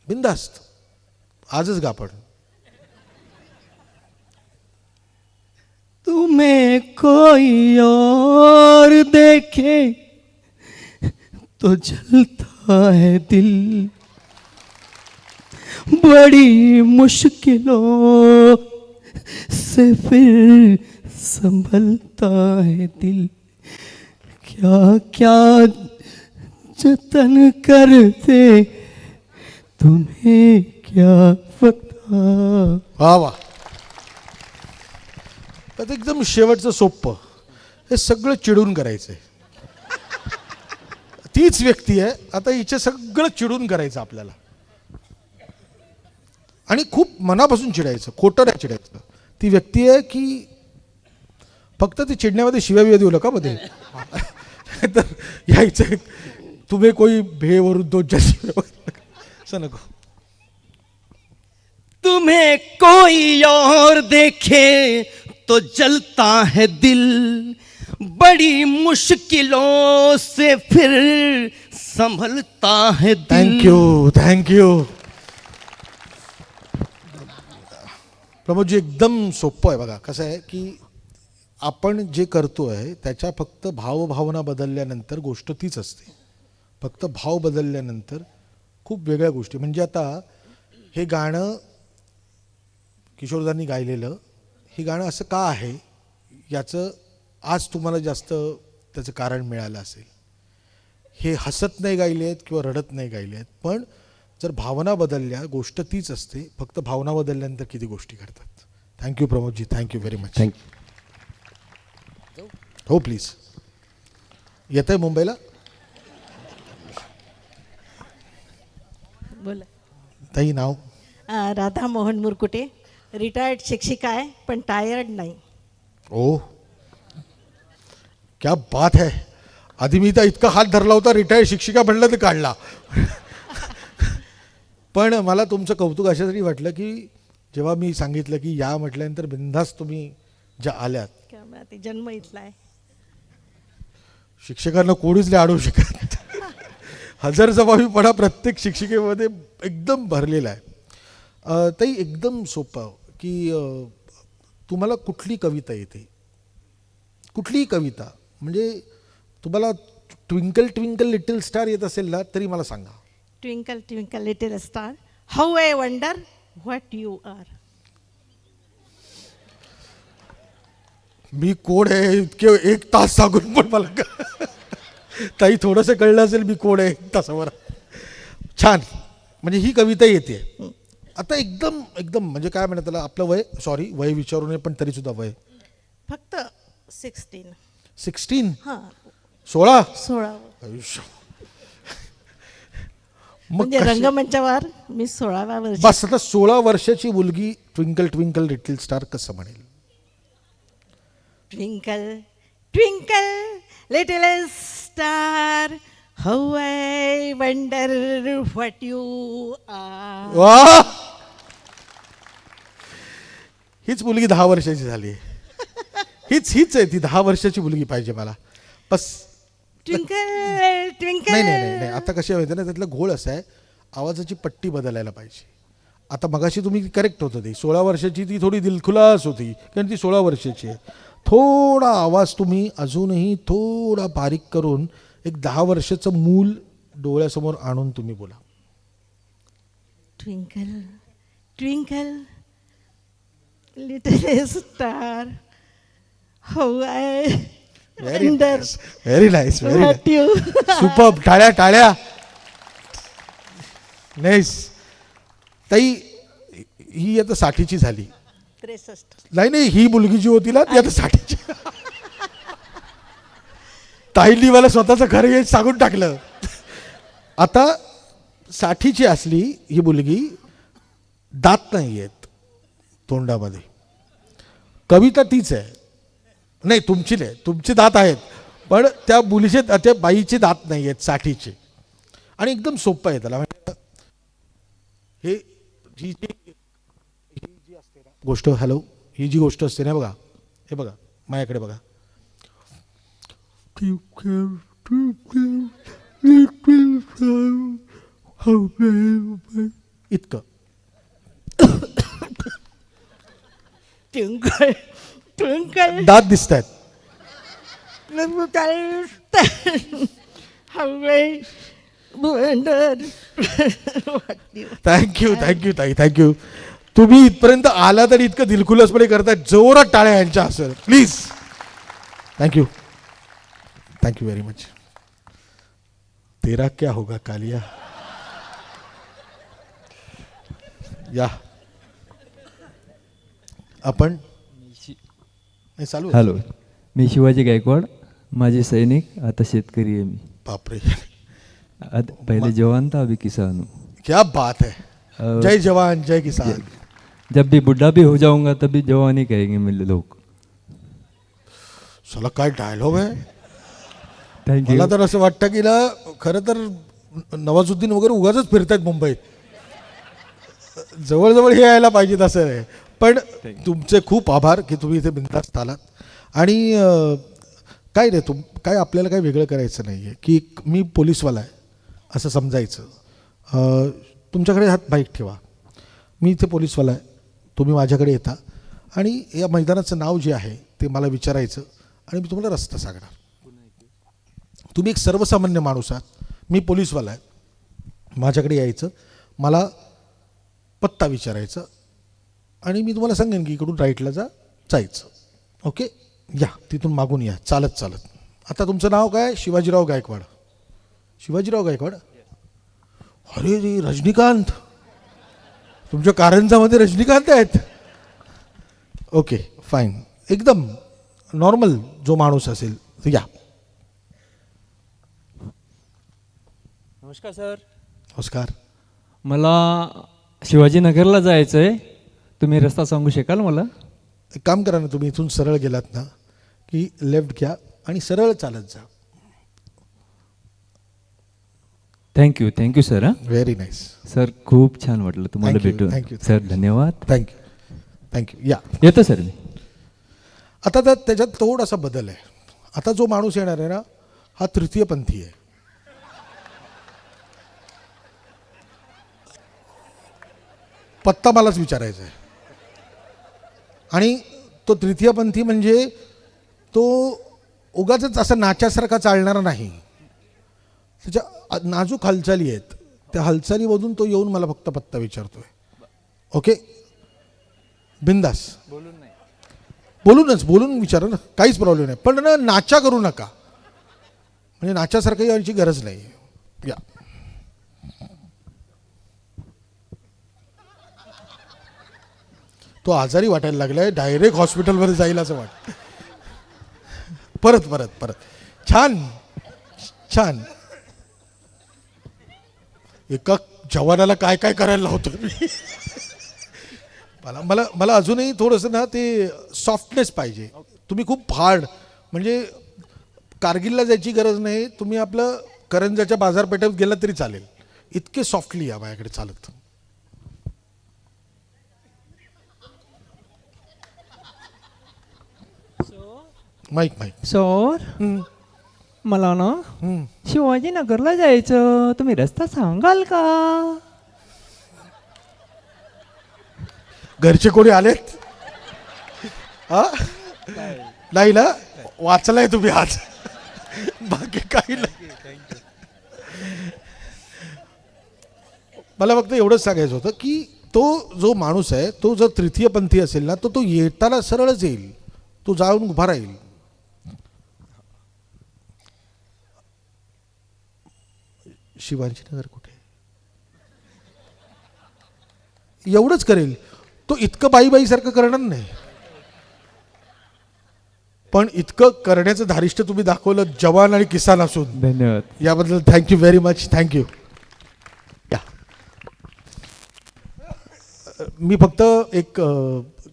बिंदास्त. आजच गा पण. तुम्हें कोई और देखे तो जलता है दिल, बड़ी मुश्किलों से फिर संभलता है दिल. क्या क्या जतन करते तुम्हें क्या पता. वा वा. तर एकदम शेवटचं सोप्पं. हे सगळं चिडून करायचंय. तीच व्यक्ती आहे आता, हिचे सगळं चिडून करायचं आपल्याला आणि खूप मनापासून चिडायचं, खोटं नाही चिडायचं. ती व्यक्ती आहे की फक्त ती चिडण्यामध्ये शिव्या बिव्या देऊ नका मध्ये. तर यायचं तुम्ही कोई भेवरून 2-4 शिव्या असं नको. तुम्हें कोई और देखे तो जलता है दिल, बड़ी मुश्किलों से फिर संभलता है दिल. Thank you thank you. प्रमोदजी एकदम सोपं आहे. बघा कसं आहे की आपण जे करतोय त्याच्या फक्त भावभावना बदलल्यानंतर गोष्ट तीच असते. फक्त भाव बदलल्यानंतर खूप वेगळ्या गोष्टी. म्हणजे आता हे गाणं किशोरदांनी गायलेलं, हे गाणं असं का आहे याचं आज तुम्हाला जास्त त्याचं कारण मिळालं असेल. हे हसत नाही गायले आहेत किंवा रडत नाही गायले आहेत, पण जर भावना बदलल्या गोष्ट तीच असते. फक्त भावना बदलल्यानंतर किती गोष्टी घडतात. Thank you Pramod ji, thank you very much. हो प्लीज. येत आहे मुंबईला? बोला. ताई नाव? राधा मोहन मुरकुटे. रिटायर्ड शिक्षिका आहे पण टायर्ड नाही. ओ क्या बात है. आधी मी तर इतका हात धरला होता, रिटायर्ड शिक्षिका म्हणलं तर काढला. पण मला तुमचं कौतुक अशासाठी वाटलं की जेव्हा मी सांगितलं की या म्हटल्यानंतर बिनधास्त तुम्ही ज्या आल्यात. किंवा ते जन्म इथला आहे. शिक्षकांना कोणीच नाही अडवू शकत. हजरजबाबीपणा प्रत्येक शिक्षिकेमध्ये एकदम भरलेला आहे. ताई एकदम सोपं की तुम्हाला कुठली कविता येते? कुठलीही कविता. म्हणजे तुम्हाला ट्विंकल ट्विंकल लिटिल स्टार येत असेल ना तरी मला सांगा. Twinkle twinkle little star, how I wonder what you are. मी कोण आहे इतके 1 तास सांगून पण मला ताई थोडंसं कळलं असेल मी कोण आहे 1 तासावर. छान. म्हणजे ही कविता येते. आता एकदम एकदम म्हणजे काय म्हणतात त्याला, आपलं वय, सॉरी वय विचारू नये पण तरी सुद्धा वय फक्त 16. 16. हां 16. 16. आयुष्य. म्हणजे कशी- रंगमंचावर मी 16व्या वर्षी. बस आता 16 वर्षाची मुलगी ट्विंकल ट्विंकल लिटिल स्टार कसं म्हणेल? Twinkle twinkle little star, how I wonder what you are. वा. हीच मुलगी 10 वर्षाची झाली. हीच आहे ती 10 वर्षाची मुलगी पाहिजे मला. बस. Twinkle twinkle. नाही नाही नाही नाही. आता कशी माहिती ना, त्यातला घोळ असा आहे, आवाजाची पट्टी बदलायला पाहिजे. आता मगाशी तुम्ही करेक्ट होतं ते 16 वर्षाची ती थोडी दिलखुलास होती कारण ती 16 वर्षाची आहे. थोडा आवाज तुम्ही अजूनही थोडा बारीक करून एक 10 वर्षाचं मूल डोळ्यासमोर आणून तुम्ही बोला. Twinkle twinkle little star how I very nice, very nice, very What you? Super. टाळ्या टाळ्या. नाईस. ताई ही आता 60ची झाली. 63. नाही नाही, ही मुलगी जी होती ना ती आता 60ची. ताईंनी मला स्वतःचं घर हे सांगून टाकलं. आता 60ची असली ही मुलगी, दात नाही आहेत तोंडामध्ये. कविता तीच आहे. नाही तुमची नाही, तुमचे दात आहेत पण त्या मुलीचे त्या बाईचे दात नाही आहेत 60चे. आणि एकदम सोपं आहे त्याला. म्हणजे हे ही जी असते ना गोष्ट, हॅलो, ही जी गोष्ट असते ना बघा, हे बघा माझ्याकडे बघा. इतकं ट्विंकल ट्विंकल दात दिसत आहेत. How I wonder. Thank you thank you ताई, थँक्यू. तुम्ही इथपर्यंत आला तरी इतकं दिलखुलासपणे करताय. जोरात टाळ्या यांच्या असेल please. Thank you thank you very much. तेरा क्या होगा कालिया. या आपण नाही चालू. हॅलो, मी शिवाजी गायकवाड, माझे सैनिक, आता शेतकरी आहे मी. बापरे, पहले जवान था, अभी किसान हूँ. क्या बात है. जय जवान जय किसान. जब भी बुढ़ा भी हो जाऊंगा तभी जवान ही कहेंगे मेरे लोग. चला काय डायलॉग आहे. थँक मला यू. तर असं वाटतं की ना खरं तर नवाजुद्दीन वगैरे उगाच फिरतायत मुंबईत. जवळजवळ हे यायला पाहिजेत असं आहे. पण तुमचे खूप आभार की तुम्ही इथे बिनधास्त आलात. आणि काय रे काय आपल्याला काय वेगळं करायचं नाही आहे की मी पोलीसवाला आहे असं समजायचं. तुमच्याकडे हात बाईक ठेवा, मी इथे पोलीसवाला आहे, तुम्ही माझ्याकडे येता आणि या मैदानाचं नाव जे आहे ते मला विचारायचं आणि मी तुम्हाला रस्ता सांगणार. तुम्ही एक सर्वसामान्य माणूस आहात, मी पोलीसवाला आहे, माझ्याकडे यायचं, मला पत्ता विचारायचं आणि मी तुम्हाला सांगेन की इकडून राईटला जायचं. ओके, या तिथून मागून या चालत चालत. आता तुमचं नाव काय. शिवाजीराव गायकवाड. शिवाजीराव गायकवाड. अरे रे, रजनीकांत. तुमच्या कारंजामध्ये रजनीकांत आहेत. ओके फाईन, एकदम नॉर्मल जो माणूस असेल तो या. नमस्कार सर. नमस्कार. मला शिवाजीनगरला जायचं आहे, तुम्ही रस्ता सांगू शकाल मला. एक काम करा ना, तुम्ही इथून सरळ गेलात ना की लेफ्ट घ्या आणि सरळ चालत जा. Thank you sir. हां व्हेरी नाईस. सर, खूप छान वाटलं तुम्हाला Thank you, भेटून. thank you. सर धन्यवाद. थँक्यू. या येतो सर मी. आता त्याच्यात थोडासा बदल आहे. आता जो माणूस येणार आहे ना हा तृतीयपंथी आहे. पत्ता मलाच विचारायचा आहे. आणि तो तृतीयपंथी म्हणजे तो उगाच असा नाच्यासारखा चालणारा नाही. त्याच्या नाजूक हालचाली आहेत, त्या हालचालीमधून तो येऊन मला फक्त पत्ता विचारतोय. ओके, बिंदास बोलून विचारा ना, काहीच प्रॉब्लेम नाही. पण ना नाचा करू नका, म्हणजे नाच्यासारखं याची गरज नाही. या तो आजारी वाटायला लागलाय, डायरेक्ट हॉस्पिटलमध्ये जाईल असं वाटतं. परत छान. एका जवानाला काय काय करायला लावतो. मला अजूनही थोडंसं ना ते सॉफ्टनेस पाहिजे. तुम्ही खूप हार्ड, म्हणजे कारगिलला जायची गरज नाही, तुम्ही आपलं करंजाच्या बाजारपेठेत गेला तरी चालेल, इतके सॉफ्टली या माझ्याकडे चालत. माईक सर, मला ना शिवाजीनगरला जायचं, तुम्ही रस्ता सांगाल का. घरचे कोणी आलेत. हा नाही ना, वाचलाय तुम्ही आज, बाकी काही नाही. मला फक्त एवढंच सांगायचं होतं की तो जो माणूस आहे तो जर तृतीयपंथी असेल ना तर तो येताना सरळच येईल, तो जाऊन उभा राहील. शिवाजी नगर कुठे? एवढंच करेल तो, इतकं बाईसारखं करणार नाही, पण इतकं करण्याचं धारिष्ट तुम्ही दाखवलं जवान आणि किसान असून. धन्यवाद. याबद्दल थँक्यू व्हेरी मच. थँक्यू. या मी फक्त एक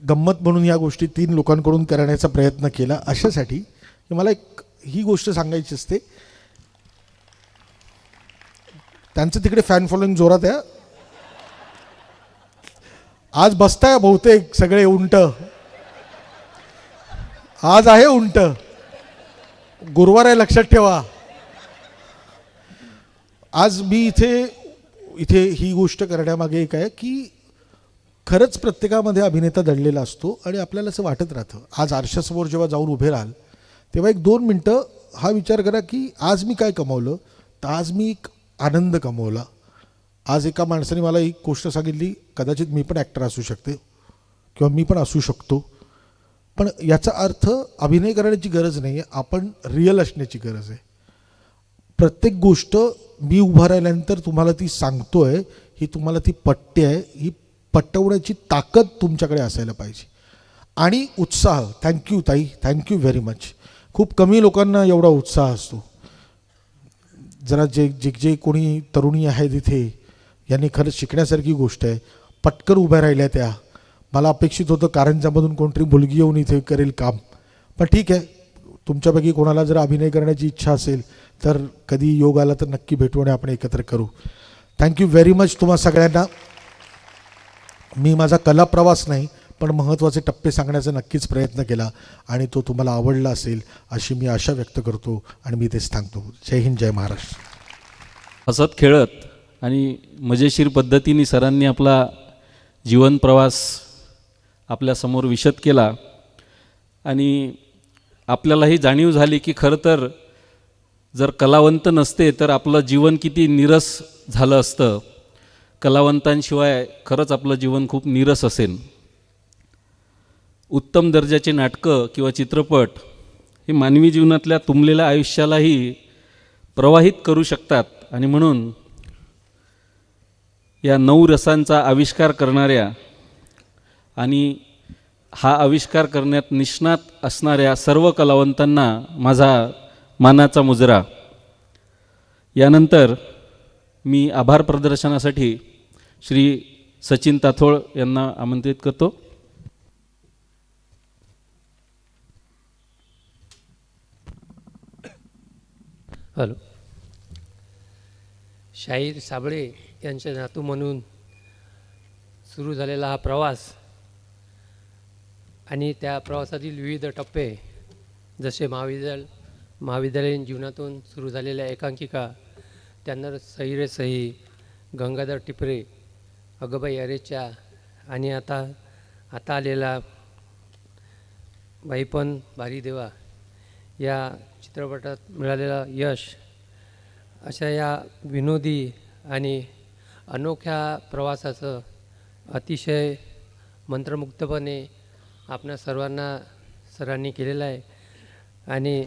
गंमत म्हणून या गोष्टी 3 लोकांकडून करण्याचा प्रयत्न केला अशासाठी की मला एक ही गोष्ट सांगायची असते. त्यांचं तिकडे फॅन फॉलोइंग जोरात आहे. आज बसताय बहुतेक सगळे उंट. आज आहे उंट, गुरुवार आहे लक्षात ठेवा. आज मी इथे ही गोष्ट करण्यामागे एक आहे की खरंच प्रत्येकामध्ये अभिनेता दडलेला असतो आणि आपल्याला असं वाटत राहतं. आज आरशासमोर जेव्हा जाऊन उभे राहाल तेव्हा एक 2 मिनटं हा विचार करा की आज मी काय कमावलं. तर आज मी एक आनंद कमवला. आज एका माणसाने मला एक गोष्ट सांगितली, कदाचित मी पण ॲक्टर असू शकते किंवा मी पण असू शकतो, पण याचा अर्थ अभिनय करण्याची गरज नाही आहे, आपण रिअल असण्याची गरज आहे. प्रत्येक गोष्ट मी उभा राहिल्यानंतर तुम्हाला ती सांगतोय, ही तुम्हाला ती पटते आहे, ही पटवण्याची ताकद तुमच्याकडे असायला पाहिजे. आणि उत्साह. थँक्यू ताई, थँक्यू व्हेरी मच. खूप कमी लोकांना एवढा उत्साह असतो. जरा जे कोणी तरुणी आहेत इथे, यांनी खरंच शिकण्यासारखी गोष्ट आहे. पटकन उभ्या राहिल्या त्या. मला अपेक्षित होतं कारंजामधून कोणतरी मुलगी येऊन इथे करेल काम, पण ठीक आहे, तुमच्यापैकी कोणाला जर अभिनय करण्याची इच्छा असेल तर कधी योग आला तर नक्की भेटू आणि आपण एकत्र करू. थँक्यू व्हेरी मच तुम्हा सगळ्यांना. मी माझा कला प्रवास नाही पण महत्त्वाचे टप्पे सांगण्याचा नक्कीच प्रयत्न केला आणि तो तुम्हाला आवडला असेल अशी मी आशा व्यक्त करतो आणि मी तेच सांगतो. जय हिंद, जय महाराष्ट्र. हसत खेळत आणि मजेशीर पद्धतीने सरांनी आपला जीवन प्रवास आपल्यासमोर विशद केला आणि आपल्यालाही जाणीव झाली की खरं तर जर कलावंत नसते तर आपलं जीवन किती नीरस झालं असतं. कलावंतांशिवाय खरंच आपलं जीवन खूप नीरस असेल. उत्तम दर्जाचे नाटकं किंवा चित्रपट हे मानवी जीवनातल्या तुंबलेल्या आयुष्यालाही प्रवाहित करू शकतात आणि म्हणून या 9 रसांचा आविष्कार करणाऱ्या आणि हा आविष्कार करण्यात निष्णात असणाऱ्या सर्व कलावंतांना माझा मानाचा मुजरा. यानंतर मी आभार प्रदर्शनासाठी श्री सचिन ताथोळ यांना आमंत्रित करतो. हॅलो. शाहीर साबळे यांचे नातू म्हणून सुरू झालेला हा प्रवास आणि त्या प्रवासातील विविध टप्पे जसे महाविद्यालयीन जीवनातून सुरू झालेल्या एकांकिका, त्यानंतर सही रे सही, गंगाधर टिपरे, अगबाई अरेच्या आणि आता आलेला बाईपण भारी देवा या चित्रपटात मिळालेला यश, अशा या विनोदी आणि अनोख्या प्रवासाचं अतिशय मंत्रमुग्धपणे आपणा सर्वांना सरांनी केलेलं आहे. आणि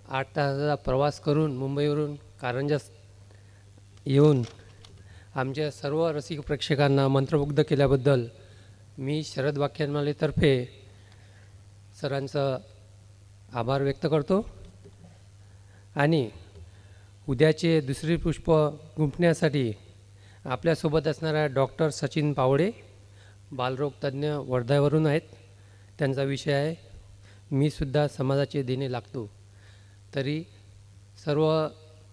8 तासाचा प्रवास करून मुंबईवरून कारंजास येऊन आमच्या सर्व रसिक प्रेक्षकांना मंत्रमुग्ध केल्याबद्दल मी शरद वाक्यांमालेतर्फे सरांचं आभार व्यक्त करतो. आणि उद्याचे दुसरे पुष्प गुंफण्यासाठी आपल्यासोबत असणाऱ्या डॉक्टर सचिन पावडे, बालरोग तज्ज्ञ वर्ध्यावरून आहेत. त्यांचा विषय आहे मी सुद्धा समाजाचे देणे लागतो. तरी सर्व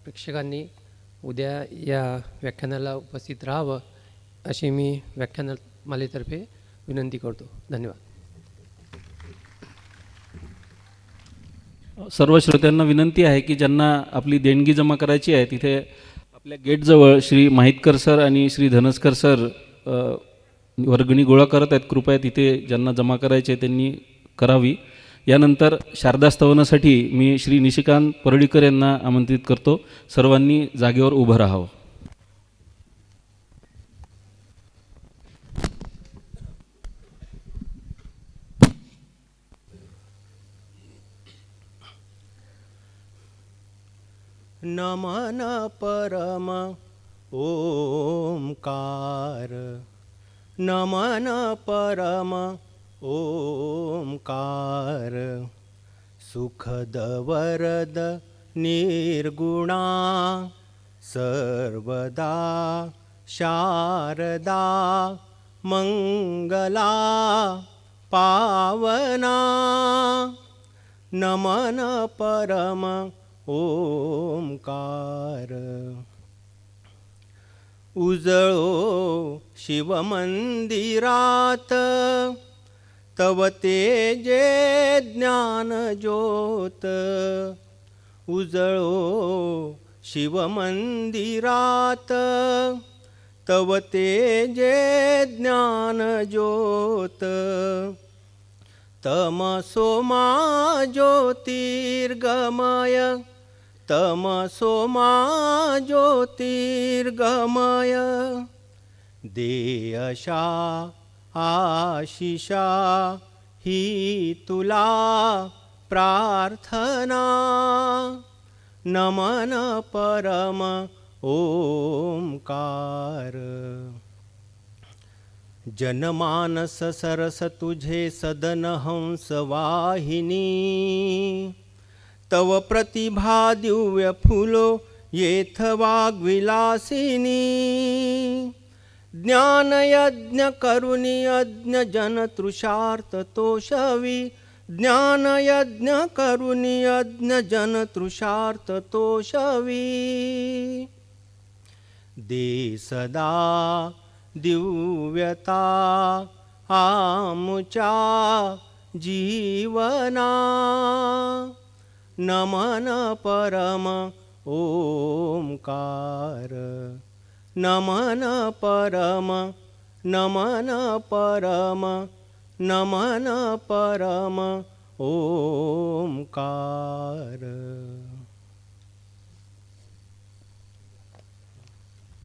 प्रेक्षकांनी उद्या या व्याख्यानाला उपस्थित राहावं अशी मी व्याख्यानमालेतर्फे विनंती करतो. धन्यवाद. सर्व श्रोत्यांना विनंती आहे की ज्यांना आपली देणगी जमा करायची आहे तिथे आपल्या गेटजवळ श्री माहितकर सर आणि श्री धनस्कर सर वर्गणी गोळा करत आहेत. कृपया तिथे ज्यांना जमा करायचे त्यांनी करावी. यानंतर शारदा स्तवनासाठी मी श्री निशिकांत परळीकर यांना आमंत्रित करतो. सर्वांनी जागेवर उभं राहावं. नमन परम ओंकार, नमन परम ओंकार. सुखद वरद निर्गुणा सर्वदा शारदा मंगला पावना. नमन परम ओंकार. उजळो शिवमंदिरात तव तेजे ज्ञान ज्योत. उजळो शिवमंदिरात तव तेजे ज्ञान ज्योत. तमसो मा ज्योतिर्गमय, तमसो मा ज्योतिर्गमय. देयशा आशिषा ही तुला प्रार्थना. नमन परम ओंकार. जनमानस सरस तुझे सदन हंस वाहिनी. तव प्रतिभा दिव्य फुलो येथ वाग्विलासिनी. ज्ञानयज्ञ करुणी यज्ञ जन तृषार्थ तोषवी. ज्ञानयज्ञ करुणी यज्ञ जन तृषार्थ तोषवी. दे सदा दिव्यता आमुचा जीवना. नमन परम ओंकार. नमन परम, नमन परम, नमन परम ओंकार.